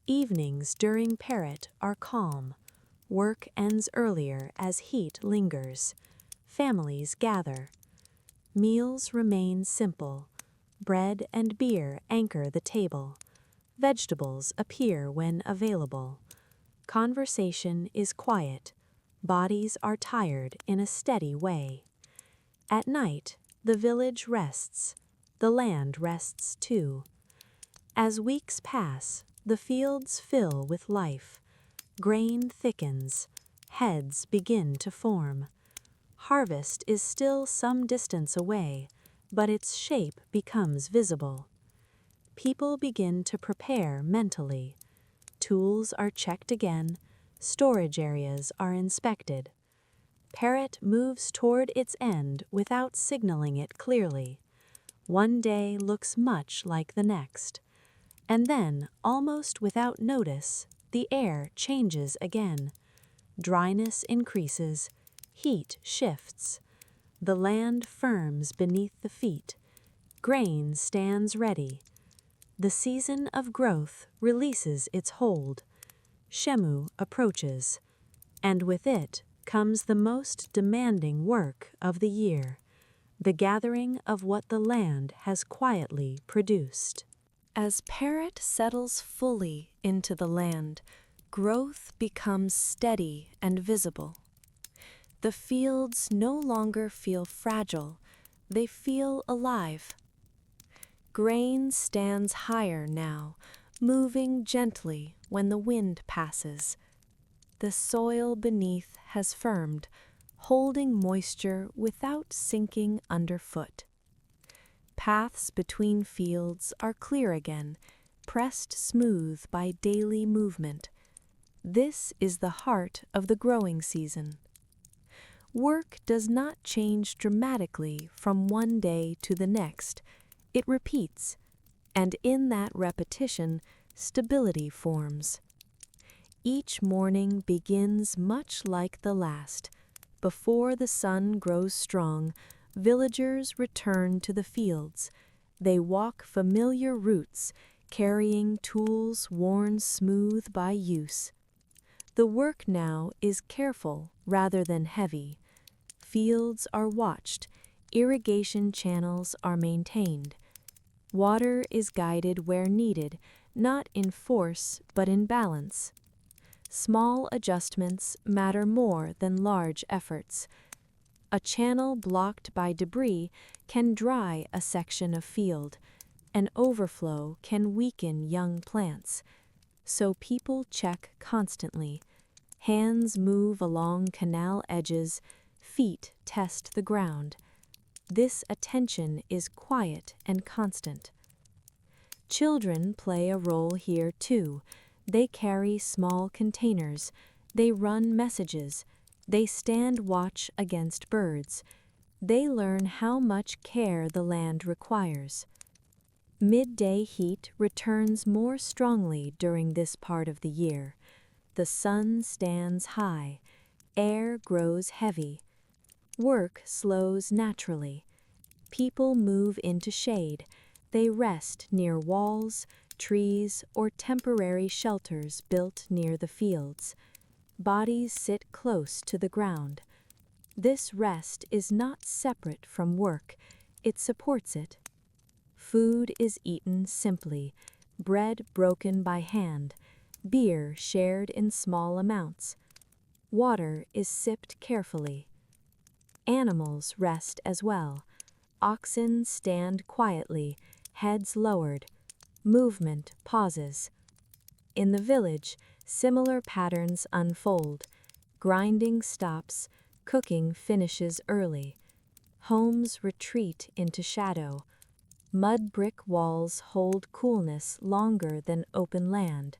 [SPEAKER 2] Evenings during Peret are calm. Work ends earlier as heat lingers. Families gather. Meals remain simple. Bread and beer anchor the table. Vegetables appear when available. Conversation is quiet. Bodies are tired in a steady way. At night, the village rests. The land rests too. As weeks pass, the fields fill with life. Grain thickens. Heads begin to form. Harvest is still some distance away, but its shape becomes visible. People begin to prepare mentally. Tools are checked again. Storage areas are inspected.
[SPEAKER 3] Parrot moves toward its end without signaling it clearly. One day looks much like the next. And then, almost without notice, the air changes again. Dryness increases, heat shifts. The land firms beneath the feet. Grain stands ready. The season of growth releases its hold. Shemu approaches, and with it comes the most demanding work of the year, the gathering of what the land has quietly produced.
[SPEAKER 1] As Parrot settles fully into the land, growth becomes steady and visible. The fields no longer feel fragile, they feel alive. Grain stands higher now, moving gently when the wind passes. The soil beneath has firmed, holding moisture without sinking underfoot. Paths between fields are clear again, pressed smooth by daily movement. This is the heart of the growing season. Work does not change dramatically from one day to the next. It repeats, and in that repetition, stability forms. Each morning begins much like the last. Before the sun grows strong, villagers return to the fields. They walk familiar routes, carrying tools worn smooth by use. The work now is careful rather than heavy. Fields are watched, irrigation channels are maintained. Water is guided where needed, not in force but in balance. Small adjustments matter more than large efforts. A channel blocked by debris can dry a section of field. An overflow can weaken young plants. So people check constantly. Hands move along canal edges, feet test the ground. This attention is quiet and constant. Children play a role here too. They carry small containers. They run messages. They stand watch against birds. They learn how much care the land requires. Midday heat returns more strongly during this part of the year. The sun stands high. Air grows heavy. Work slows naturally. People move into shade. They rest near walls, trees, or temporary shelters built near the fields. Bodies sit close to the ground. This rest is not separate from work. It supports it. Food is eaten simply, bread broken by hand, beer shared in small amounts. Water is sipped carefully. Animals rest as well. Oxen stand quietly, heads lowered. Movement pauses. In the village, similar patterns unfold. Grinding stops, cooking finishes early. Homes retreat into shadow. Mud brick walls hold coolness longer than open land.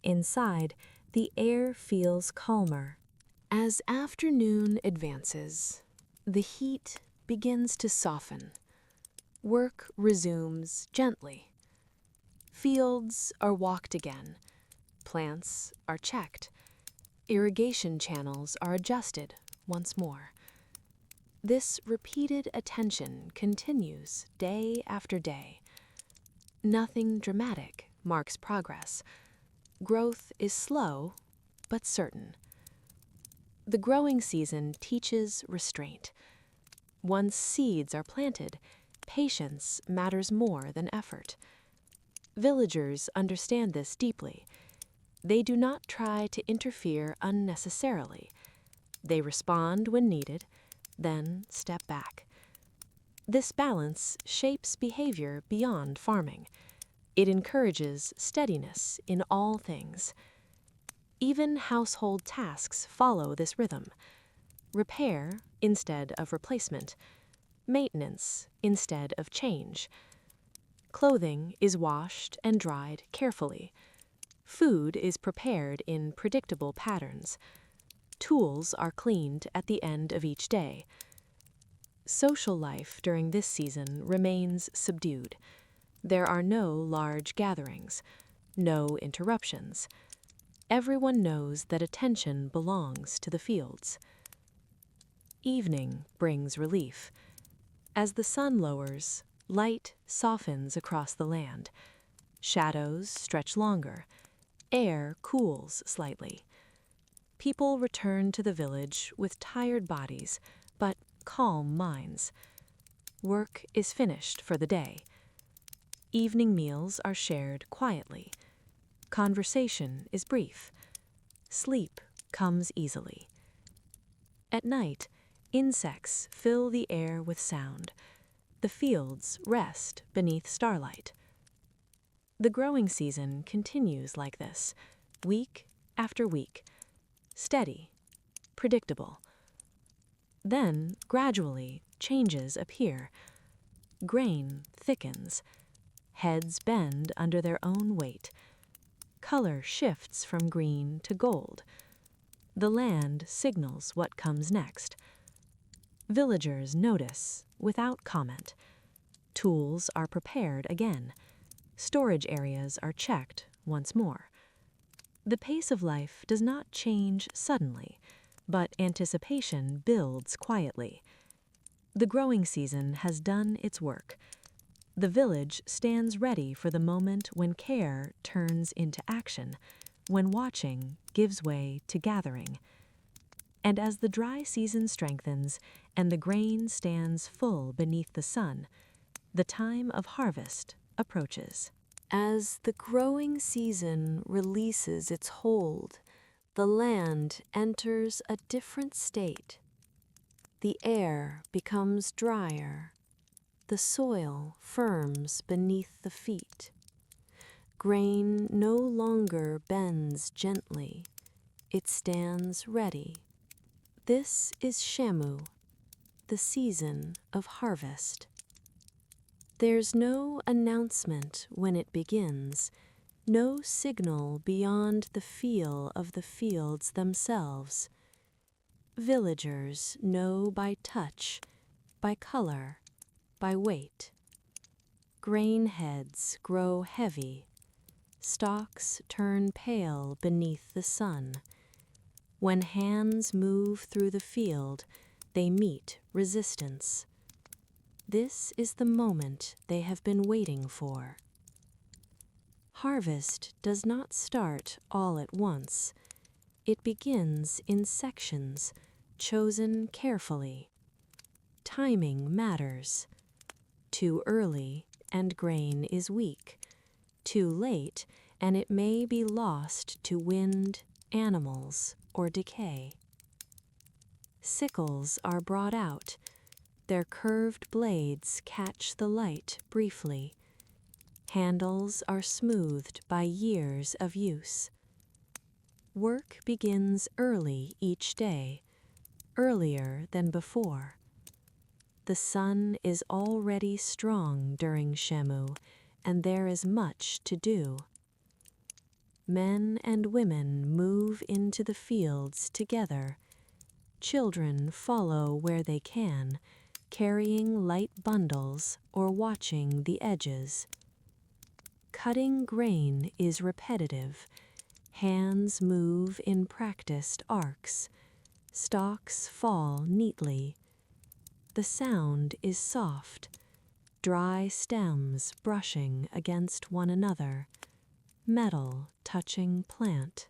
[SPEAKER 1] Inside, the air feels calmer. As afternoon advances, the heat begins to soften. Work resumes gently. Fields are walked again. Plants are checked. Irrigation channels are adjusted once more. This repeated attention continues day after day. Nothing dramatic marks progress. Growth is slow, but certain. The growing season teaches restraint. Once seeds are planted, patience matters more than effort. Villagers understand this deeply. They do not try to interfere unnecessarily. They respond when needed, then step back. This balance shapes behavior beyond farming. It encourages steadiness in all things. Even household tasks follow this rhythm. Repair instead of replacement. Maintenance instead of change. Clothing is washed and dried carefully. Food is prepared in predictable patterns. Tools are cleaned at the end of each day. Social life during this season remains subdued. There are no large gatherings, no interruptions. Everyone knows that attention belongs to the fields. Evening brings relief. As the sun lowers, light softens across the land. Shadows stretch longer. Air cools slightly. People return to the village with tired bodies, but calm minds. Work is finished for the day. Evening meals are shared quietly. Conversation is brief. Sleep comes easily. At night, insects fill the air with sound. The fields rest beneath starlight. The growing season continues like this, week after week, steady, predictable. Then, gradually, changes appear. Grain thickens. Heads bend under their own weight. Color shifts from green to gold. The land signals what comes next. Villagers notice without comment. Tools are prepared again. Storage areas are checked once more. The pace of life does not change suddenly, but anticipation builds quietly. The growing season has done its work. The village stands ready for the moment when care turns into action, when watching gives way to gathering. And as the dry season strengthens and the grain stands full beneath the sun, the time of harvest approaches.
[SPEAKER 2] As the growing season releases its hold, the land enters a different state. The air becomes drier. The soil firms beneath the feet. Grain no longer bends gently. It stands ready. This is Shamu, the season of harvest. There's no announcement when it begins, no signal beyond the feel of the fields themselves. Villagers know by touch, by color, by weight. Grain heads grow heavy. Stalks turn pale beneath the sun. When hands move through the field, they meet resistance. This is the moment they have been waiting for. Harvest does not start all at once. It begins in sections, chosen carefully. Timing matters. Too early, and grain is weak. Too late, and it may be lost to wind, animals, or decay. Sickles are brought out. Their curved blades catch the light briefly. Handles are smoothed by years of use. Work begins early each day, earlier than before. The sun is already strong during Shamu, and there is much to do. Men and women move into the fields together. Children follow where they can, carrying light bundles or watching the edges. Cutting grain is repetitive. Hands move in practiced arcs. Stalks fall neatly. The sound is soft, dry stems brushing against one another, metal touching plant.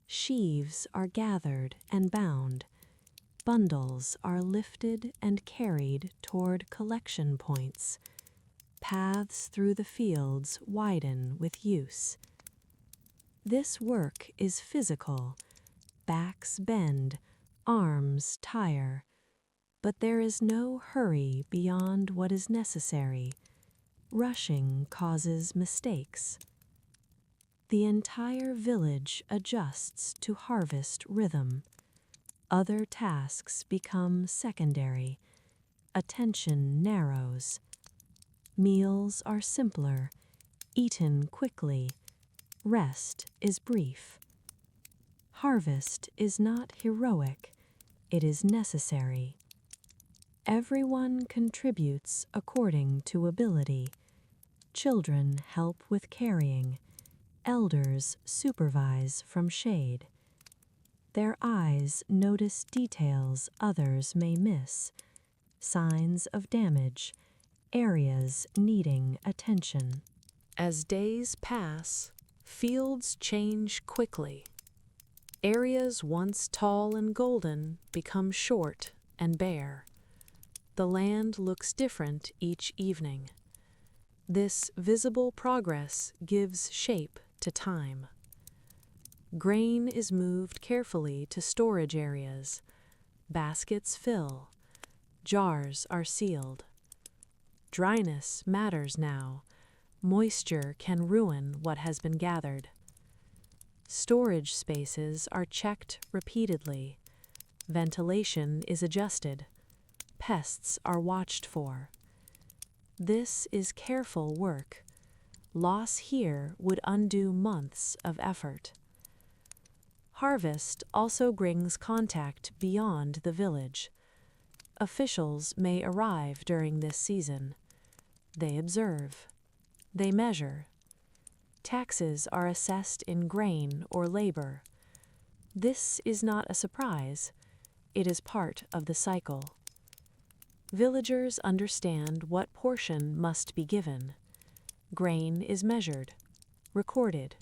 [SPEAKER 2] Sheaves are gathered and bound. Bundles are lifted and carried toward collection points. Paths through the fields widen with use. This work is physical. Backs bend, arms tire. But there is no hurry beyond what is necessary. Rushing causes mistakes. The entire village adjusts to harvest rhythm. Other tasks become secondary. Attention narrows. Meals are simpler, eaten quickly. Rest is brief.
[SPEAKER 3] Harvest is not heroic, it is necessary. Everyone contributes according to ability. Children help with carrying. Elders supervise from shade. Their eyes notice details others may miss, signs of damage, areas needing attention.
[SPEAKER 2] As days pass, fields change quickly. Areas once tall and golden become short and bare. The land looks different each evening. This visible progress gives shape to time. Grain is moved carefully to storage areas. Baskets fill. Jars are sealed. Dryness matters now. Moisture can ruin what has been gathered. Storage spaces are checked repeatedly. Ventilation is adjusted. Pests are watched for. This is careful work. Loss here would undo months of effort. Harvest also brings contact beyond the village. Officials may arrive during this season. They observe. They measure. Taxes are assessed in grain or labor. This is not a surprise. It is part of the cycle. Villagers understand what portion must be given. Grain is measured, recorded.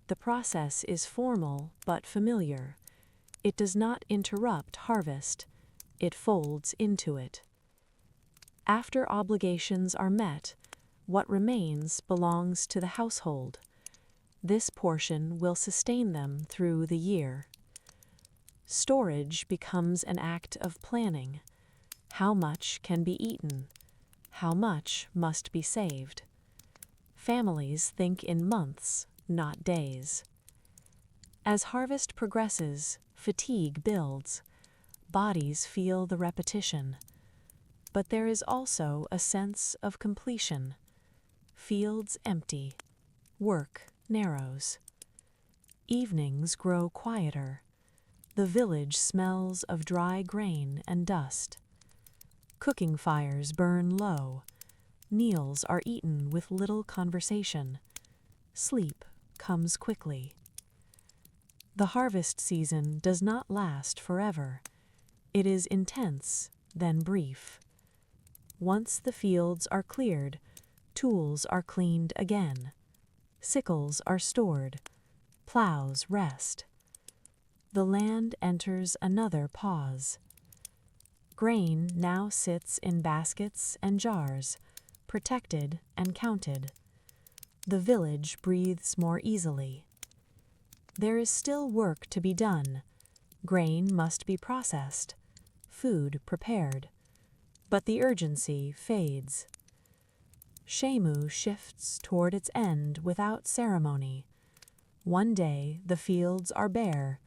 [SPEAKER 2] The process is formal but familiar. It does not interrupt harvest. It folds into it. After obligations are met, what remains belongs to the household. This portion will sustain them through the year. Storage becomes an act of planning. How much can be eaten? How much must be saved? Families think in months, not days. As harvest progresses, fatigue builds. Bodies feel the repetition. But there is also a sense of completion. Fields empty. Work narrows. Evenings grow quieter. The village smells of dry grain and dust. Cooking fires burn low. Meals are eaten with little conversation. Sleep comes quickly. The harvest season does not last forever. It is intense, then brief. Once the fields are cleared, tools are cleaned again. Sickles are stored. Plows rest. The land enters another pause. Grain now sits in baskets and jars, protected and counted. The village breathes more easily. There is still work to be done. Grain must be processed, food prepared. But the urgency fades. Shemu shifts toward its end without ceremony. One day the fields are bare,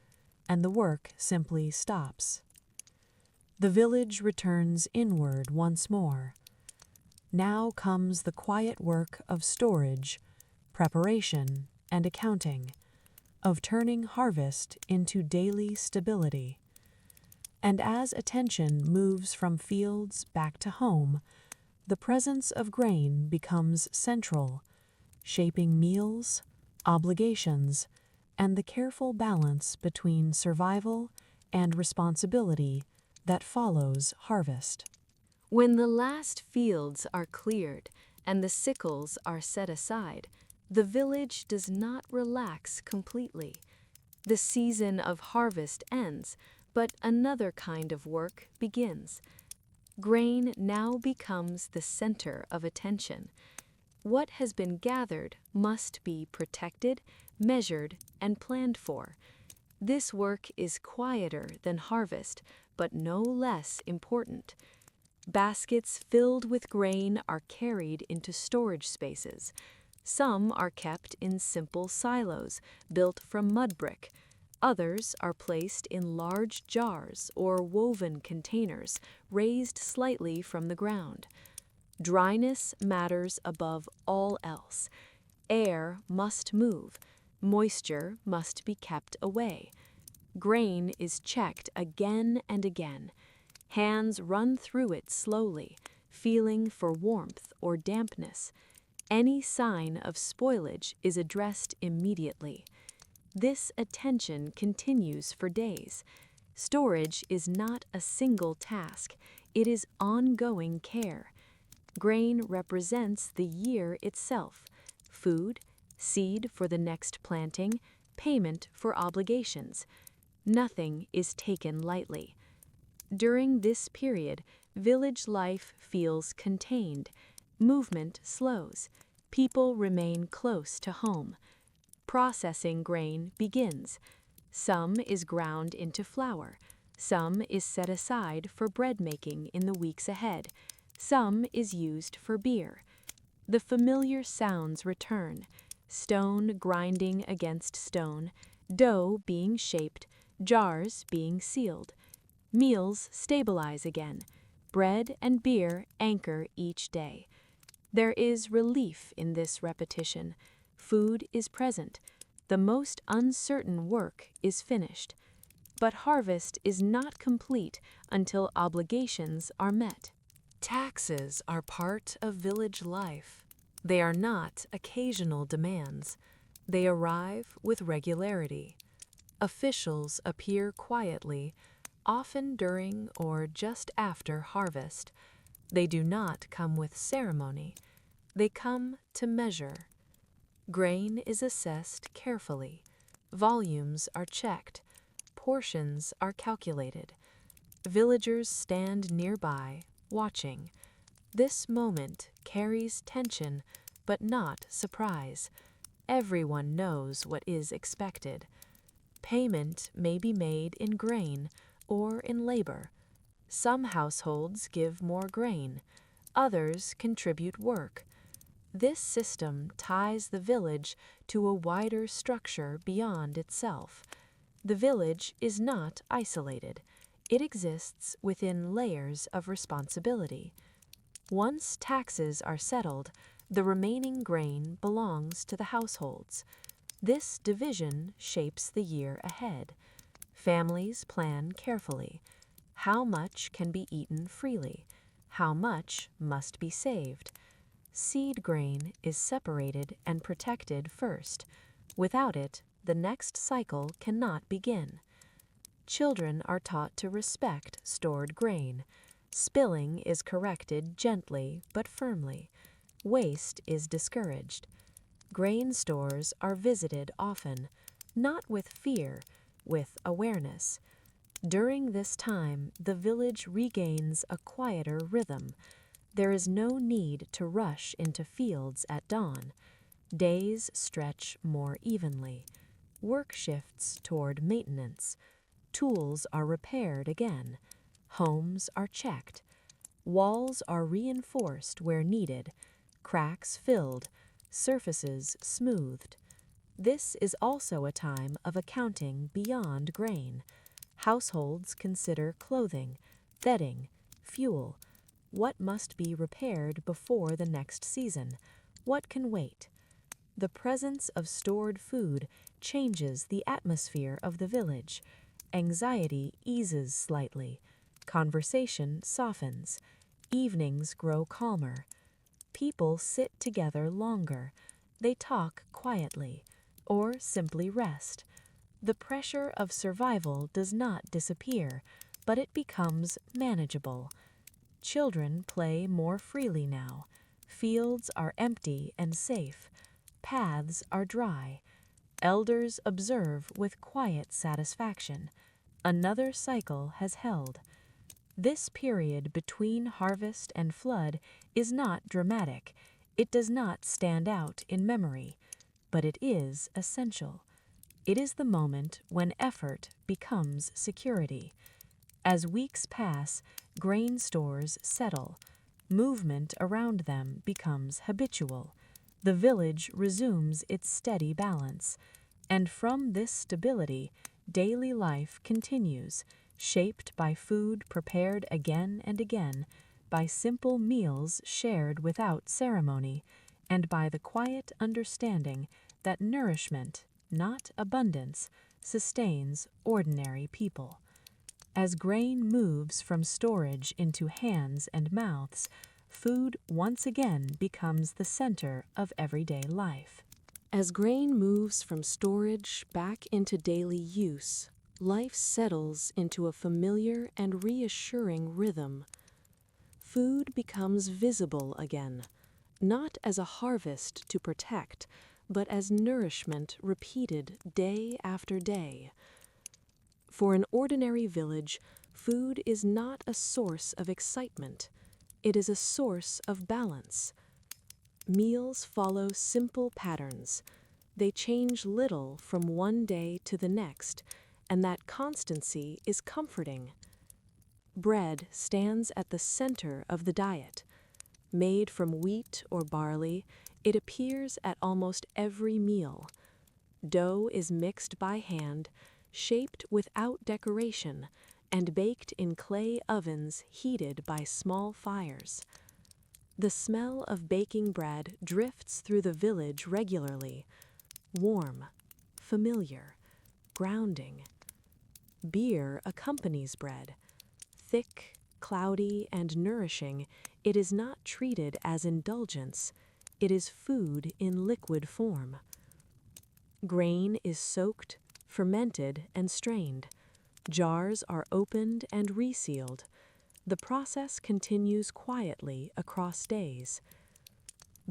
[SPEAKER 2] and the work simply stops. The village returns inward once more. Now comes the quiet work of storage, preparation, and accounting, of turning harvest into daily stability. And as attention moves from fields back to home, the presence of grain becomes central, shaping meals, obligations, and the careful balance between survival and responsibility that follows harvest.
[SPEAKER 1] When the last fields are cleared and the sickles are set aside, the village does not relax completely. The season of harvest ends, but another kind of work begins. Grain now becomes the center of attention. What has been gathered must be protected, measured, and planned for. This work is quieter than harvest, but no less important. Baskets filled with grain are carried into storage spaces. Some are kept in simple silos built from mud brick. Others are placed in large jars or woven containers raised slightly from the ground. Dryness matters above all else. Air must move. Moisture must be kept away. Grain is checked again and again. Hands run through it slowly, feeling for warmth or dampness. Any sign of spoilage is addressed immediately. This attention continues for days. Storage is not a single task, it is ongoing care. Grain represents the year itself: food, seed for the next planting, payment for obligations. Nothing is taken lightly. During this period, village life feels contained. Movement slows. People remain close to home. Processing grain begins. Some is ground into flour. Some is set aside for bread making in the weeks ahead. Some is used for beer. The familiar sounds return: stone grinding against stone, dough being shaped, jars being sealed. Meals stabilize again. Bread and beer anchor each day. There is relief in this repetition. Food is present. The most uncertain work is finished. But harvest is not complete until obligations are met.
[SPEAKER 2] Taxes are part of village life. They are not occasional demands. They arrive with regularity. Officials appear quietly, often during or just after harvest. They do not come with ceremony. They come to measure. Grain is assessed carefully. Volumes are checked. Portions are calculated. Villagers stand nearby, watching. This moment carries tension, but not surprise. Everyone knows what is expected. Payment may be made in grain or in labor. Some households give more grain. Others contribute work. This system ties the village to a wider structure beyond itself. The village is not isolated. It exists within layers of responsibility. Once taxes are settled, the remaining grain belongs to the households. This division shapes the year ahead. Families plan carefully. How much can be eaten freely? How much must be saved? Seed grain is separated and protected first. Without it, the next cycle cannot begin. Children are taught to respect stored grain. Spilling is corrected gently but firmly. Waste is discouraged. Grain stores are visited often, not with fear, with awareness. During this time, the village regains a quieter rhythm. There is no need to rush into fields at dawn. Days stretch more evenly. Work shifts toward maintenance. Tools are repaired again. Homes are checked. Walls are reinforced where needed. Cracks filled. Surfaces smoothed. This is also a time of accounting beyond grain. Households consider clothing, bedding, fuel. What must be repaired before the next season? What can wait? The presence of stored food changes the atmosphere of the village. Anxiety eases slightly. Conversation softens. Evenings grow calmer. People sit together longer. They talk quietly, or simply rest. The pressure of survival does not disappear, but it becomes manageable. Children play more freely now. Fields are empty and safe. Paths are dry. Elders observe with quiet satisfaction. Another cycle has held. This period between harvest and flood is not dramatic. It does not stand out in memory, but it is essential. It is the moment when effort becomes security. As weeks pass, grain stores settle. Movement around them becomes habitual. The village resumes its steady balance. And from this stability, daily life continues, shaped by food prepared again and again, by simple meals shared without ceremony, and by the quiet understanding that nourishment
[SPEAKER 3] not abundance, sustains ordinary people. As grain moves from storage into hands and mouths, food once again becomes the center of everyday life.
[SPEAKER 1] As grain moves from storage back into daily use, life settles into a familiar and reassuring rhythm. Food becomes visible again, not as a harvest to protect, but as nourishment repeated day after day. For an ordinary village, food is not a source of excitement. It is a source of balance. Meals follow simple patterns. They change little from one day to the next, and that constancy is comforting. Bread stands at the center of the diet. Made from wheat or barley, it appears at almost every meal. Dough is mixed by hand, shaped without decoration, and baked in clay ovens heated by small fires. The smell of baking bread drifts through the village regularly, warm, familiar, grounding. Beer accompanies bread. Thick, cloudy, and nourishing, it is not treated as indulgence. It is food in liquid form. Grain is soaked, fermented, and strained. Jars are opened and resealed. The process continues quietly across days.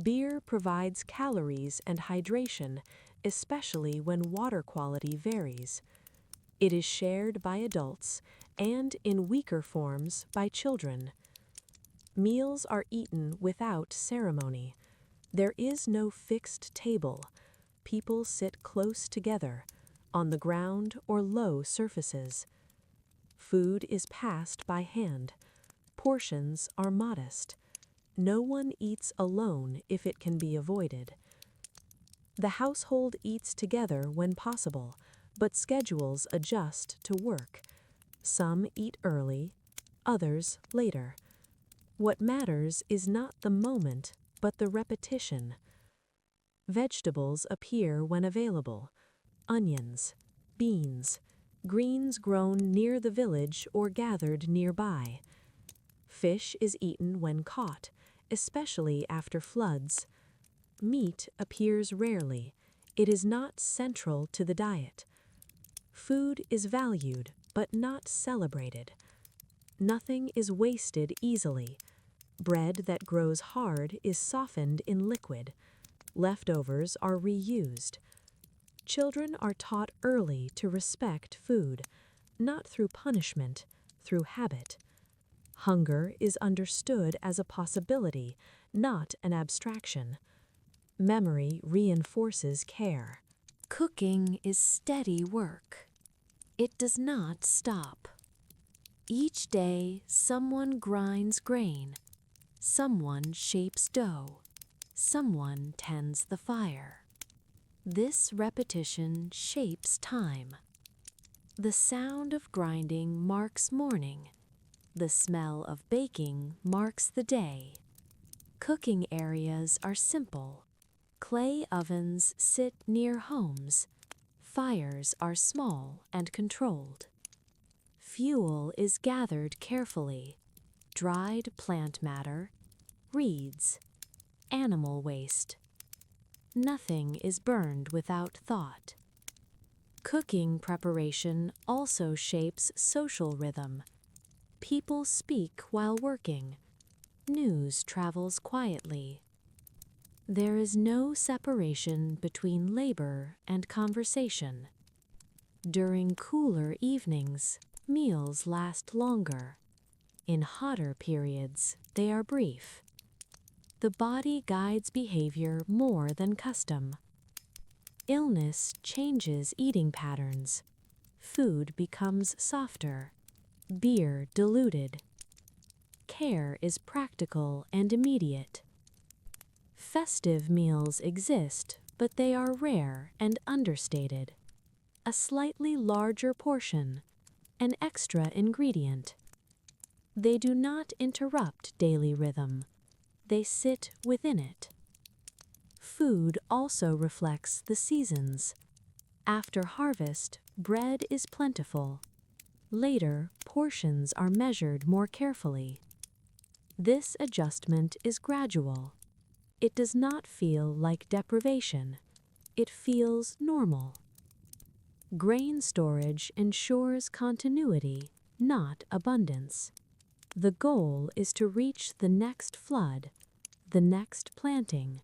[SPEAKER 1] Beer provides calories and hydration, especially when water quality varies. It is shared by adults and, in weaker forms, by children. Meals are eaten without ceremony. There is no fixed table. People sit close together, on the ground or low surfaces. Food is passed by hand. Portions are modest. No one eats alone if it can be avoided. The household eats together when possible, but schedules adjust to work. Some eat early, others later. What matters is not the moment, but the repetition. Vegetables appear when available. Onions, beans, greens grown near the village or gathered nearby. Fish is eaten when caught, especially after floods. Meat appears rarely. It is not central to the diet. Food is valued, but not celebrated. Nothing is wasted easily. Bread that grows hard is softened in liquid. Leftovers are reused. Children are taught early to respect food, not through punishment, through habit. Hunger is understood as a possibility, not an abstraction. Memory reinforces care. Cooking is steady work. It does not stop. Each day, someone grinds grain, someone shapes dough, someone tends the fire. This repetition shapes time. The sound of grinding marks morning. The smell of baking marks the day. Cooking areas are simple. Clay ovens sit near homes. Fires are small and controlled. Fuel is gathered carefully. Dried plant matter, reeds, animal waste. Nothing is burned without thought. Cooking preparation also shapes social rhythm. People speak while working. News travels quietly. There is no separation between labor and conversation. During cooler evenings, meals last longer. In hotter periods, they are brief. The body guides behavior more than custom. Illness changes eating patterns. Food becomes softer. Beer diluted. Care is practical and immediate. Festive meals exist, but they are rare and understated. A slightly larger portion, an extra ingredient. They do not interrupt daily rhythm. They sit within it. Food also reflects the seasons.
[SPEAKER 3] After harvest, bread is plentiful. Later, portions are measured more carefully. This adjustment is gradual. It does not feel like deprivation. It feels normal. Grain storage ensures continuity, not abundance. The goal is to reach the next flood, the next planting.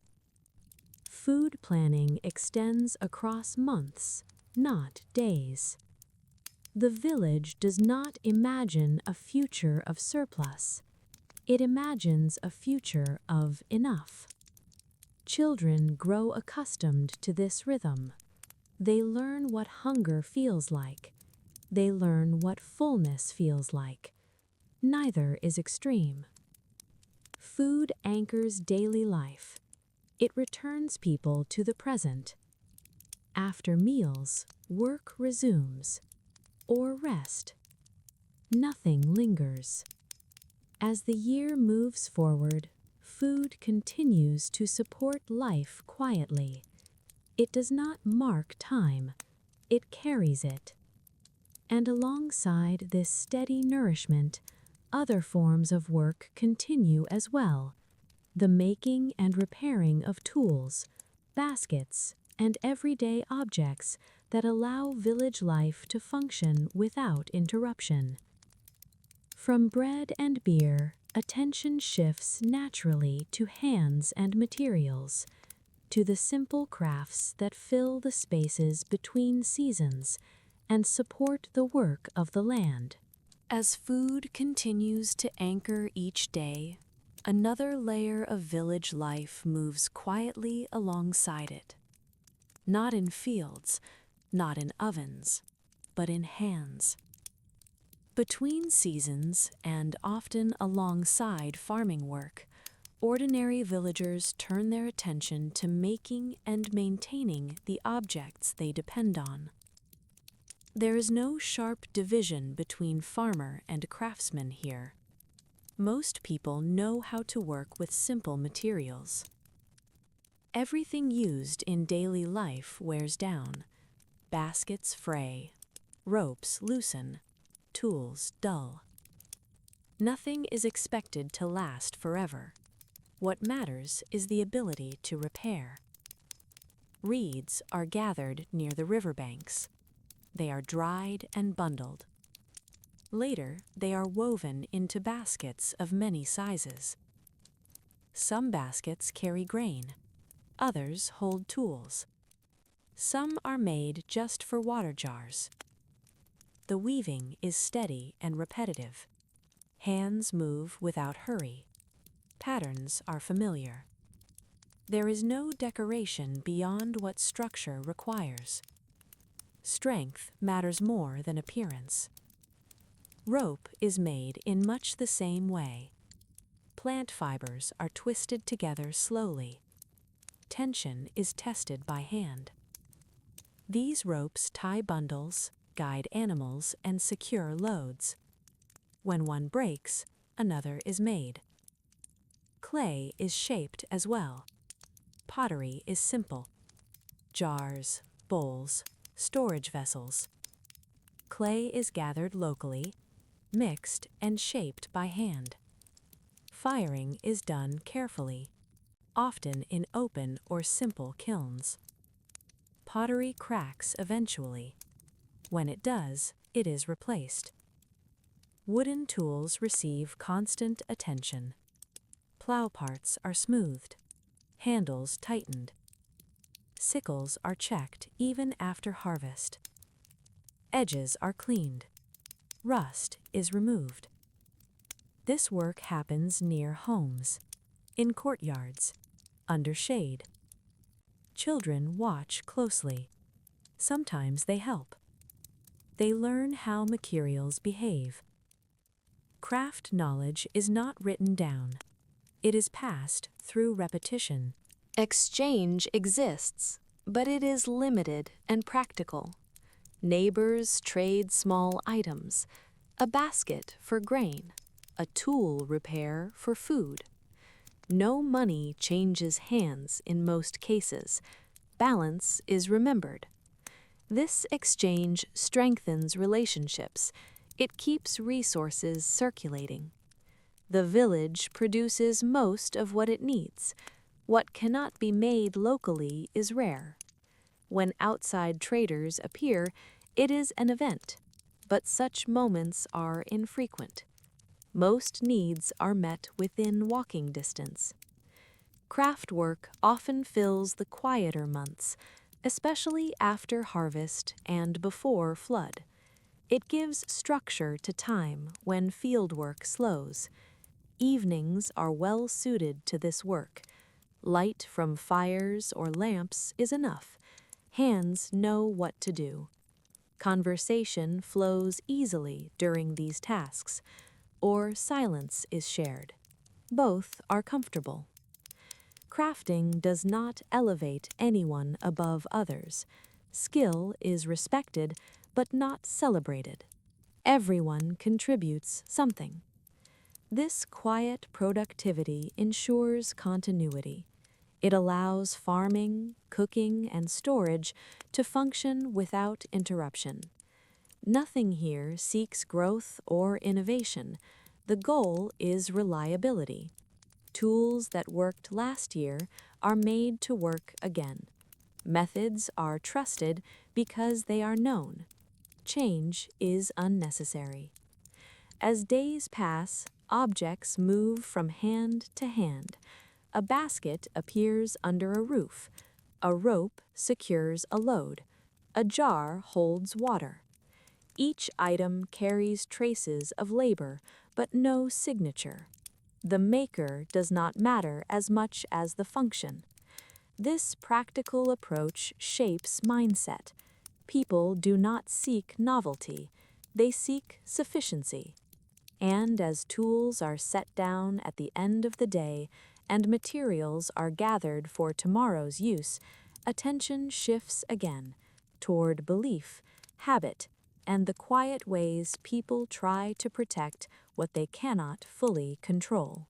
[SPEAKER 3] Food planning extends across months, not days. The village does not imagine a future of surplus. It imagines a future of enough. Children grow accustomed to this rhythm. They learn what hunger feels like. They learn what fullness feels like. Neither is extreme. Food anchors daily life. It returns people to the present. After meals, work resumes. Or rest. Nothing lingers. As the year moves forward, food continues to support life quietly. It does not mark time, it carries it. And alongside this steady nourishment, other forms of work continue as well. The making and repairing of tools, baskets, and everyday objects that allow village life to function without interruption. From bread and beer, attention shifts naturally to hands and materials, to the simple crafts that fill the spaces between seasons and support the work of the land.
[SPEAKER 1] As food continues to anchor each day, another layer of village life moves quietly alongside it. Not in fields, not in ovens, but in hands. Between seasons, and often alongside farming work, ordinary villagers turn their attention to making and maintaining the objects they depend on. There is no sharp division between farmer and craftsman here. Most people know how to work with simple materials. Everything used in daily life wears down. Baskets fray, ropes loosen, tools dull. Nothing is expected to last forever. What matters is the ability to repair. Reeds are gathered near the riverbanks. They are dried and bundled. Later, they are woven into baskets of many sizes. Some baskets carry grain. Others hold tools. Some are made just for water jars. The weaving is steady and repetitive. Hands move without hurry. Patterns are familiar. There is no decoration beyond what structure requires. Strength matters more than appearance. Rope is made in much the same way. Plant fibers are twisted together slowly. Tension is tested by hand. These ropes tie bundles, guide animals, and secure loads. When one breaks, another is made. Clay is shaped as well. Pottery is simple. Jars, bowls, storage vessels. Clay is gathered locally, mixed and shaped by hand. Firing is done carefully, often in open or simple kilns. Pottery cracks eventually. When it does, it is replaced. Wooden tools receive constant attention. Plow parts are smoothed, handles tightened. Sickles are checked even after harvest. Edges are cleaned. Rust is removed. This work happens near homes, in courtyards, under shade. Children watch closely. Sometimes they help. They learn how materials behave. Craft knowledge is not written down. It is passed through repetition. Exchange exists, but it is limited and practical. Neighbors trade small items, a basket for grain, a tool repair for food. No money changes hands in most cases. Balance is remembered. This exchange strengthens relationships. It keeps resources circulating. The village produces most of what it needs. What cannot be made locally is rare. When outside traders appear, it is an event, but such moments are infrequent. Most needs are met within walking distance. Craft work often fills the quieter months, especially after harvest and before flood. It gives structure to time when fieldwork slows. Evenings are well suited to this work. Light from fires or lamps is enough. Hands know what to do. Conversation flows easily during these tasks, or silence is shared. Both are comfortable. Crafting does not elevate anyone above others. Skill is respected, but not celebrated. Everyone contributes something. This quiet productivity ensures continuity. It allows farming, cooking, and storage to function without interruption. Nothing here seeks growth or innovation. The goal is reliability. Tools that worked last year are made to work again. Methods are trusted because they are known. Change is unnecessary. As days pass, objects move from hand to hand. A basket appears under a roof. A rope secures a load. A jar holds water. Each item carries traces of labor, but no signature. The maker does not matter as much as the function. This practical approach shapes mindset. People do not seek novelty, they seek sufficiency. And as tools are set down at the end of the day and materials are gathered for tomorrow's use, attention shifts again toward belief, habit, and the quiet ways people try to protect what they cannot fully control.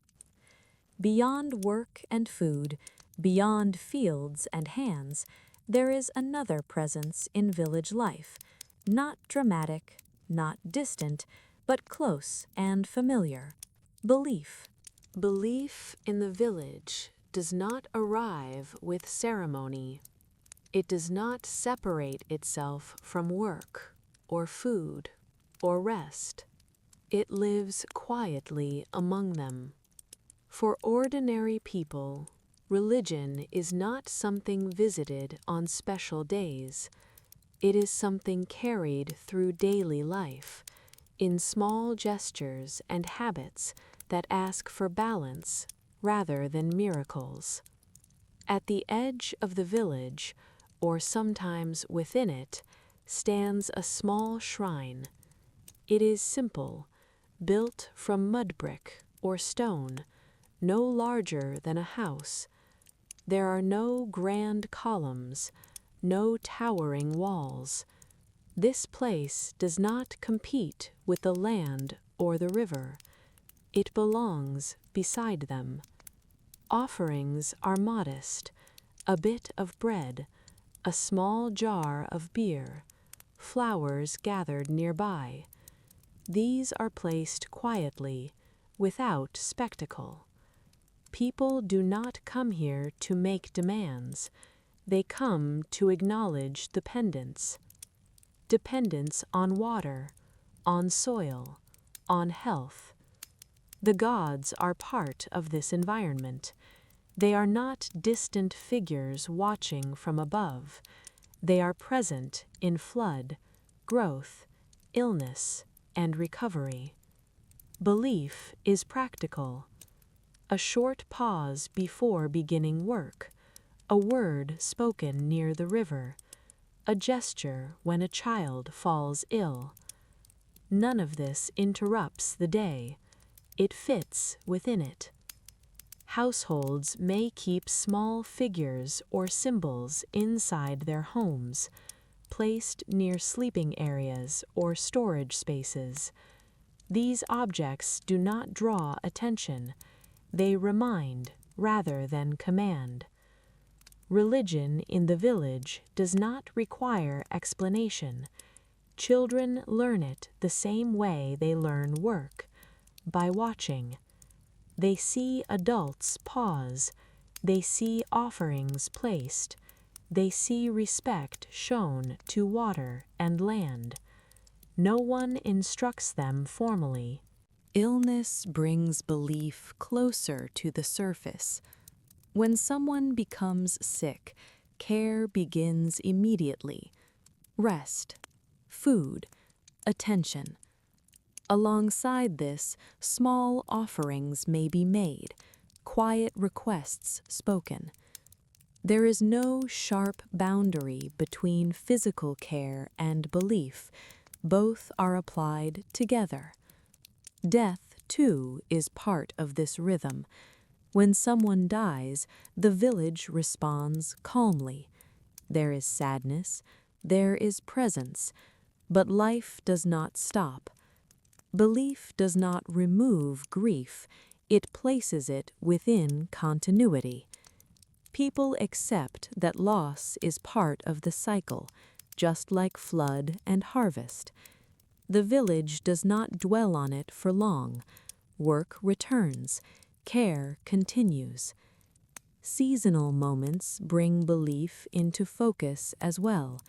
[SPEAKER 1] Beyond work and food, beyond fields and hands, there is another presence in village life, not dramatic, not distant, but close and familiar. Belief.
[SPEAKER 2] Belief in the village does not arrive with ceremony. It does not separate itself from work, or food, or rest. It lives quietly among them. For ordinary people, religion is not something visited on special days. It is something carried through daily life, in small gestures and habits that ask for balance rather than miracles. At the edge of the village, or sometimes within it, stands a small shrine. It is simple, built from mud brick or stone, no larger than a house. There are no grand columns, no towering walls. This place does not compete with the land or the river. It belongs beside them. Offerings are modest, a bit of bread, a small jar of beer, flowers gathered nearby. These are placed quietly, without spectacle. People do not come here to make demands. They come to acknowledge dependence. Dependence on water, on soil, on health. The gods are part of this environment. They are not distant figures watching from above. They are present in flood, growth, illness, and recovery. Belief is practical. A short pause before beginning work, a word spoken near the river, a gesture when a child falls ill. None of this interrupts the day. It fits within it. Households may keep small figures or symbols inside their homes, placed near sleeping areas or storage spaces. These objects do not draw attention. They remind rather than command.
[SPEAKER 3] Religion in the village does not require explanation. Children learn it the same way they learn work, by watching. They see adults pause. They see offerings placed. They see respect shown to water and land. No one instructs them formally.
[SPEAKER 2] Illness brings belief closer to the surface. When someone becomes sick, care begins immediately. Rest, food, attention. Alongside this, small offerings may be made, quiet requests spoken. There is no sharp boundary between physical care and belief. Both are applied together. Death, too, is part of this rhythm. When someone dies, the village responds calmly. There is sadness, there is presence, but life does not stop. Belief does not remove grief, it places it within continuity. People accept that loss is part of the cycle, just like flood and harvest. The village does not dwell on it for long. Work returns, care continues. Seasonal moments bring belief into focus as well.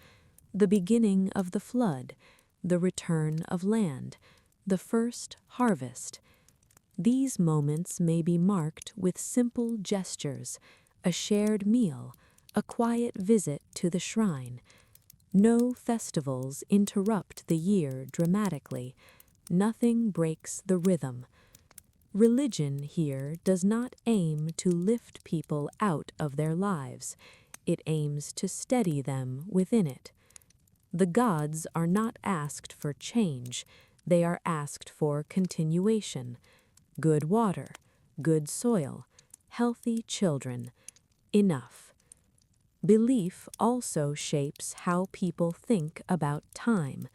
[SPEAKER 2] The beginning of the flood, the return of land, the first harvest. These moments may be marked with simple gestures, a shared meal, a quiet visit to the shrine. No festivals interrupt the year dramatically. Nothing breaks the rhythm. Religion here does not aim to lift people out of their lives. It aims to steady them within it. The gods are not asked for change. They are asked for continuation. Good water, good soil, healthy children. Enough. Belief also shapes how people think about time.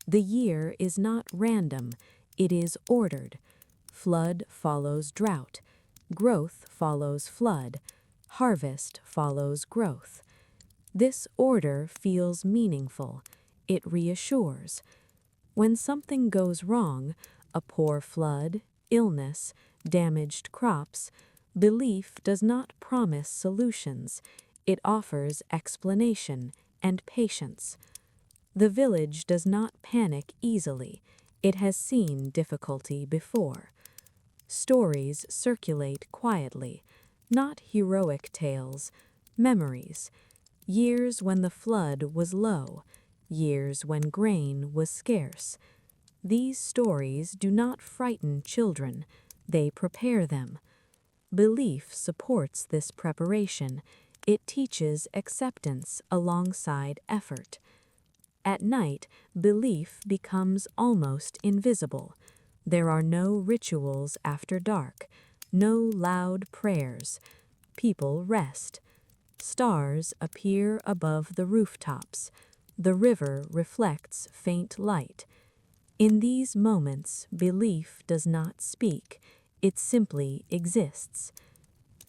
[SPEAKER 2] The year is not random, it is ordered. Flood follows drought. Growth follows flood. Harvest follows growth. This order feels meaningful. It reassures. When something goes wrong, a poor flood, illness, damaged crops, belief does not promise solutions. It offers explanation and patience. The village does not panic easily. It has seen difficulty before. Stories circulate quietly, not heroic tales, memories. Years when the flood was low, years when grain was scarce. These stories do not frighten children, they prepare them. Belief supports this preparation. It teaches acceptance alongside effort. At night, belief becomes almost invisible. There are no rituals after dark, no loud prayers. People rest. Stars appear above the rooftops. The river reflects faint light. In these moments, belief does not speak. It simply exists.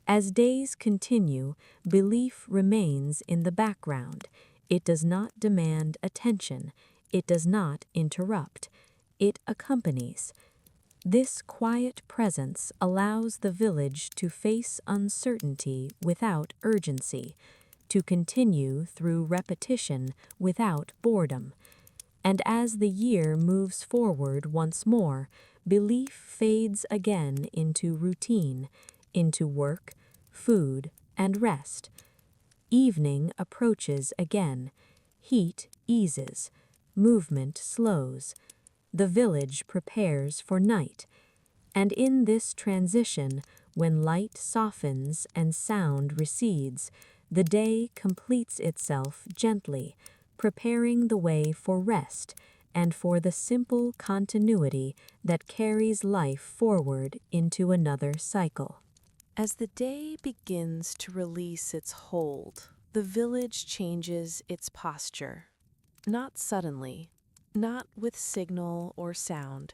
[SPEAKER 2] As days continue, belief remains in the background. It does not demand attention. It does not interrupt. It accompanies. This quiet presence allows the village to face uncertainty without urgency, to continue through repetition without boredom. And as the year moves forward once more, belief fades again into routine, into work, food, and rest. Evening approaches again. Heat eases. Movement slows. The village prepares for night. And in this transition, when light softens and sound recedes, the day completes itself gently, preparing the way for rest and for the simple continuity that carries life forward into another cycle. As the day begins to release its hold, the village changes its posture. Not suddenly, not with signal or sound,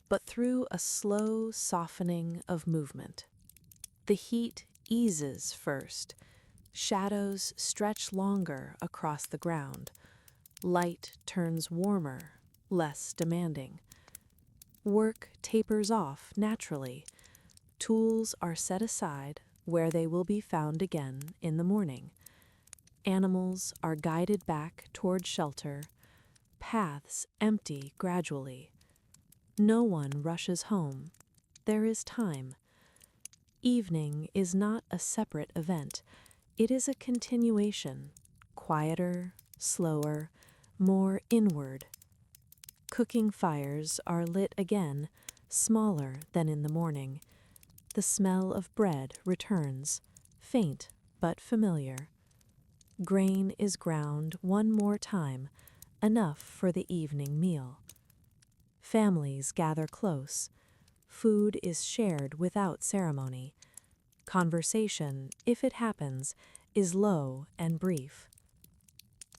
[SPEAKER 2] but through a slow softening of movement. The heat eases first. Shadows stretch longer across the ground. Light turns warmer, less demanding. Work tapers off naturally. Tools are set aside where they will be found again in the morning. Animals are guided back toward shelter. Paths empty gradually. No one rushes home. There is time. Evening is not a separate event. It is a continuation, quieter, slower, more inward. Cooking fires are lit again, smaller than in the morning. The smell of bread returns, faint but familiar. Grain is ground one more time, enough for the evening meal. Families gather close. Food is shared without ceremony. Conversation, if it happens, is low and brief.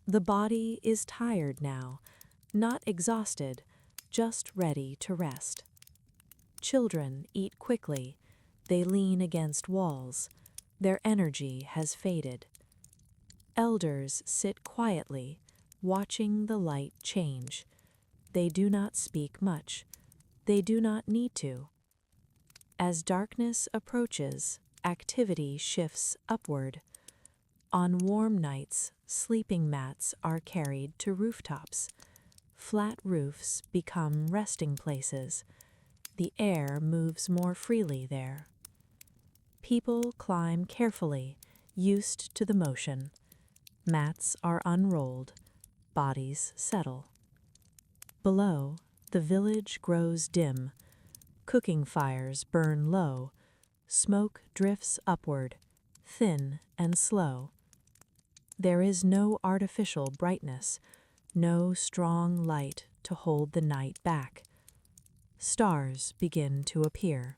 [SPEAKER 2] The body is tired now, not exhausted, just ready to rest. Children eat quickly. They lean against walls. Their energy has faded. Elders sit quietly, watching the light change. They do not speak much. They do not need to. As darkness approaches, activity shifts upward. On warm nights, sleeping mats are carried to rooftops. Flat roofs become resting places. The air moves more freely there. People climb carefully, used to the motion. Mats are unrolled. Bodies settle. Below, the village grows dim. Cooking fires burn low. Smoke drifts upward, thin and slow. There is no artificial brightness, no strong light to hold the night back. Stars begin to appear.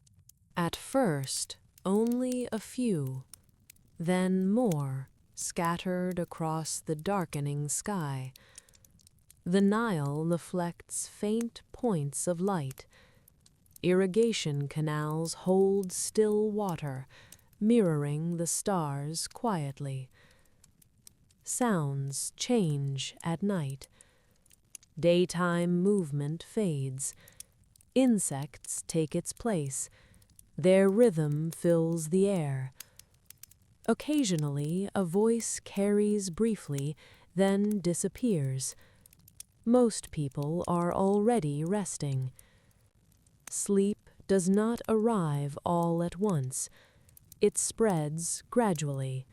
[SPEAKER 2] At first, only a few, then more, scattered across the darkening sky. The Nile reflects faint points of light. Irrigation canals hold still water, mirroring the stars quietly. Sounds change at night. Daytime movement fades. Insects take its place. Their rhythm fills the air. Occasionally, a voice carries briefly, then disappears. Most people are already resting. Sleep does not arrive all at once. It spreads gradually.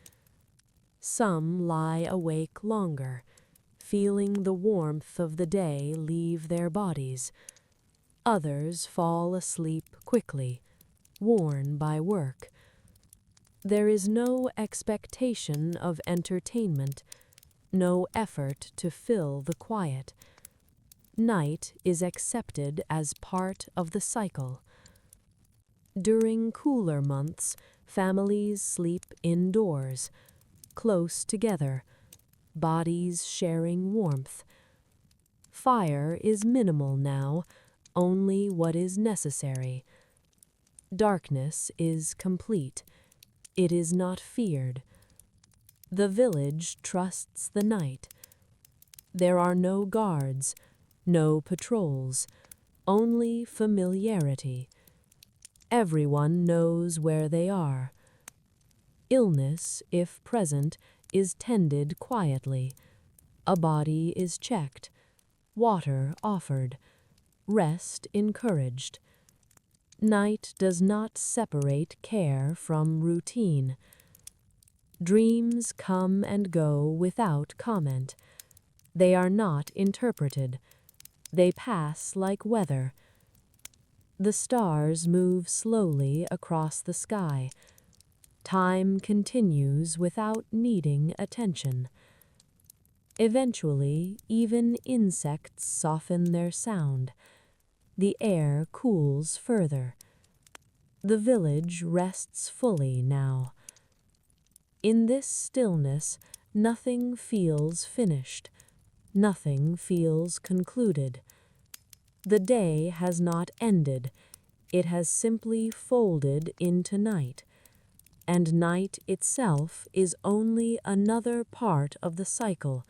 [SPEAKER 2] Some lie awake longer, feeling the warmth of the day leave their bodies. Others fall asleep quickly, worn by work. There is no expectation of entertainment, no effort to fill the quiet. Night is accepted as part of the cycle. During cooler months, families sleep indoors, close together, bodies sharing warmth. Fire is minimal now, only what is necessary. Darkness is complete. It is not feared. The village trusts the night. There are no guards, no patrols, only familiarity. Everyone knows where they are. Illness, if present, is tended quietly. A body is checked, water offered, rest encouraged. Night does not separate care from routine. Dreams come and go without comment. They are not interpreted. They pass like weather. The stars move slowly across the sky. Time continues without needing attention. Eventually, even insects soften their sound. The air cools further. The village rests fully now. In this stillness, nothing feels finished. Nothing feels concluded. The day has not ended. It has simply folded into night.
[SPEAKER 3] and night itself is only another part of the cycle,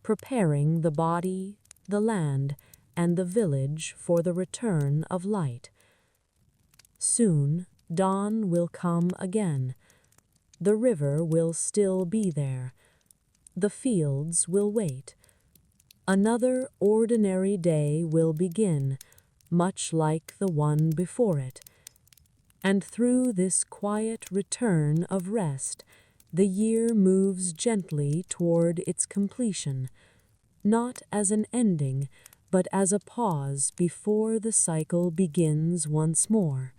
[SPEAKER 3] preparing the body, the land, and the village for the return of light. Soon dawn will come again. The river will still be there. The fields will wait. Another ordinary day will begin, much like the one before it. And through this quiet return of rest, the year moves gently toward its completion, not as an ending, but as a pause before the cycle begins once more.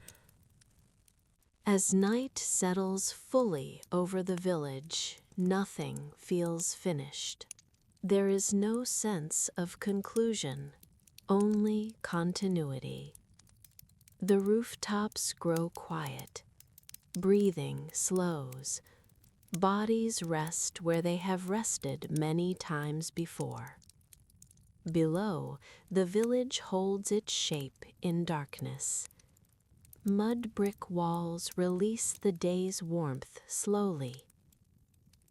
[SPEAKER 1] As night settles fully over the village, nothing feels finished. There is no sense of conclusion, only continuity. The rooftops grow quiet. Breathing slows. Bodies rest where they have rested many times before. Below, the village holds its shape in darkness. Mud brick walls release the day's warmth slowly.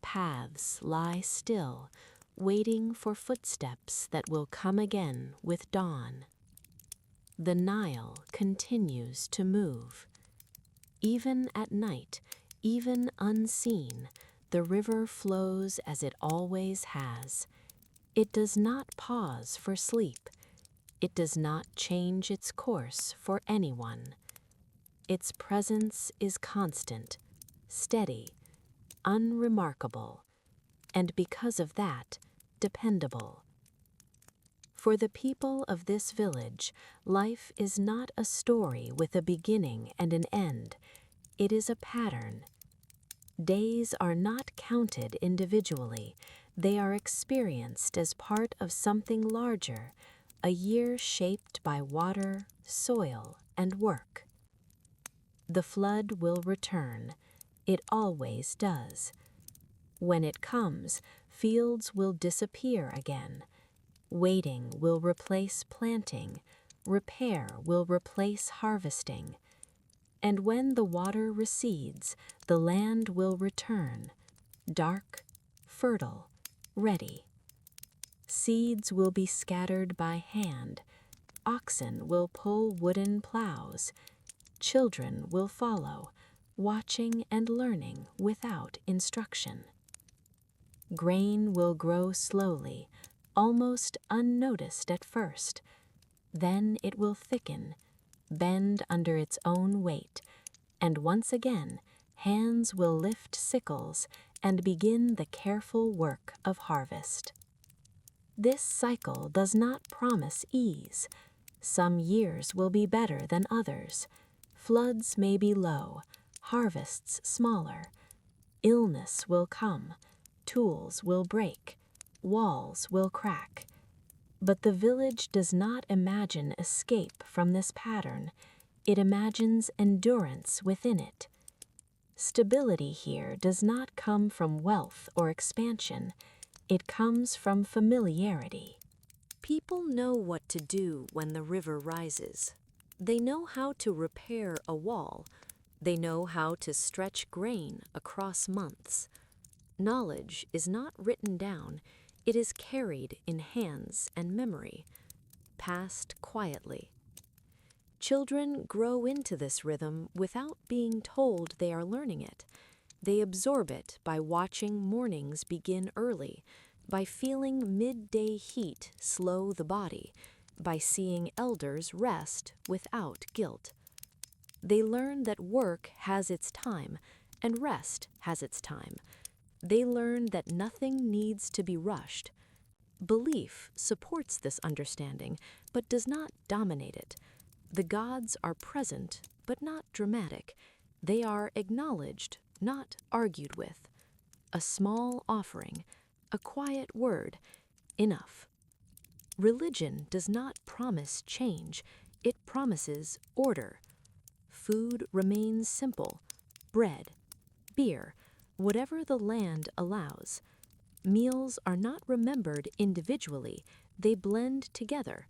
[SPEAKER 1] Paths lie still, waiting for footsteps that will come again with dawn. The Nile continues to move. Even at night, even unseen, the river flows as it always has. It does not pause for sleep. It does not change its course for anyone. Its presence is constant, steady, unremarkable, and because of that, dependable. For the people of this village, life is not a story with a beginning and an end. It is a pattern. Days are not counted individually. They are experienced as part of something larger, a year shaped by water, soil, and work. The flood will return. It always does. When it comes, fields will disappear again. Waiting will replace planting. Repair will replace harvesting. And when the water recedes, the land will return, dark, fertile, ready. Seeds will be scattered by hand. Oxen will pull wooden plows. Children will follow, watching and learning without instruction. Grain will grow slowly, almost unnoticed at first. Then it will thicken, bend under its own weight, and once again, hands will lift sickles and begin the careful work of harvest. This cycle does not promise ease. Some years will be better than others. Floods may be low, harvests smaller. Illness will come, tools will break, walls will crack. But the village does not imagine escape from this pattern. It imagines endurance within it. Stability here does not come from wealth or expansion. It comes from familiarity. People know what to do when the river rises. They know how to repair a wall. They know how to stretch grain across months. Knowledge is not written down. It is carried in hands and memory, passed quietly. Children grow into this rhythm without being told they are learning it. They absorb it by watching mornings begin early, by feeling midday heat slow the body, by seeing elders rest without guilt. They learn that work has its time and rest has its time. They learn that nothing needs to be rushed. Belief supports this understanding, but does not dominate it. The gods are present, but not dramatic. They are acknowledged, not argued with. A small offering, a quiet word, enough. Religion does not promise change. It promises order. Food remains simple, bread, beer, whatever the land allows. Meals are not remembered individually, they blend together.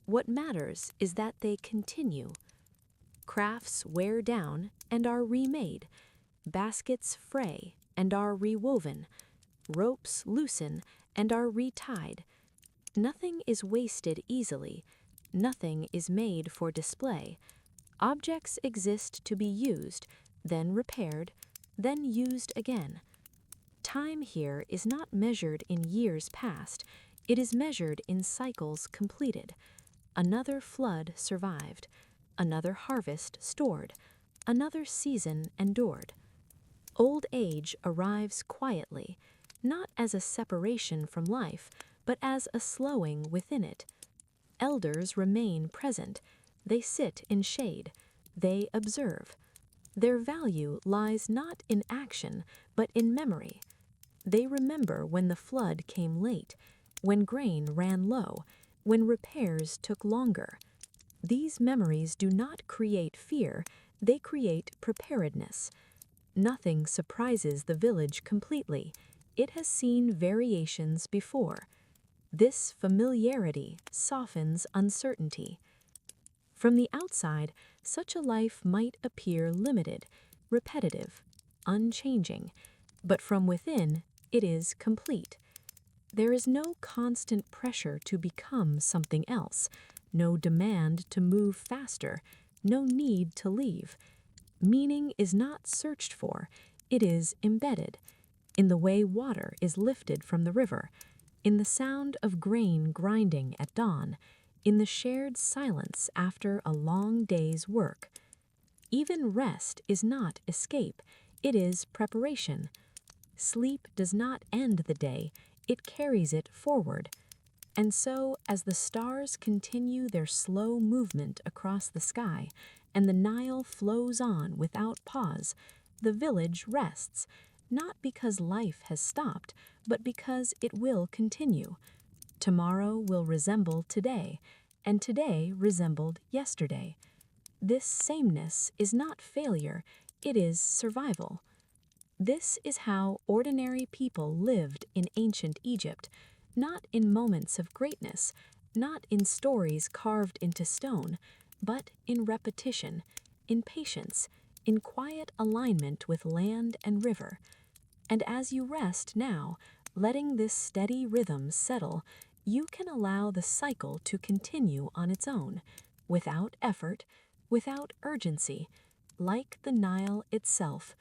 [SPEAKER 1] What matters is that they continue. Crafts wear down and are remade. Baskets fray and are rewoven. Ropes loosen and are retied. Nothing is wasted easily. Nothing is made for display. Objects exist to be used, then repaired, then used again. Time here is not measured in years past, it is measured in cycles completed. Another flood survived, another harvest stored, another season endured. Old age arrives quietly, not as a separation from life, but as a slowing within it. Elders remain present, they sit in shade, they observe. Their value lies not in action, but in memory. They remember when the flood came late, when grain ran low, when repairs took longer. These memories do not create fear, they create preparedness. Nothing surprises the village completely. It has seen variations before. This familiarity softens uncertainty. From the outside, such a life might appear limited, repetitive, unchanging, but from within, it is complete. There is no constant pressure to become something else, no demand to move faster, no need to leave. Meaning is not searched for, it is embedded, in the way water is lifted from the river, in the sound of grain grinding at dawn, in the shared silence after a long day's work. Even rest is not escape, it is preparation. Sleep does not end the day, it carries it forward. And so, as the stars continue their slow movement across the sky, and the Nile flows on without pause, the village rests, not because life has stopped, but because it will continue. Tomorrow will resemble today, and today resembled yesterday. This sameness is not failure, it is survival. This is how ordinary people lived in ancient Egypt, not in moments of greatness, not in stories carved into stone, but in repetition, in patience, in quiet alignment with land and river. And as you rest now, letting this steady rhythm settle, you can allow the cycle to continue on its own, without effort, without urgency, like the Nile itself,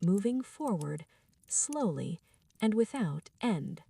[SPEAKER 1] moving forward, slowly and without end.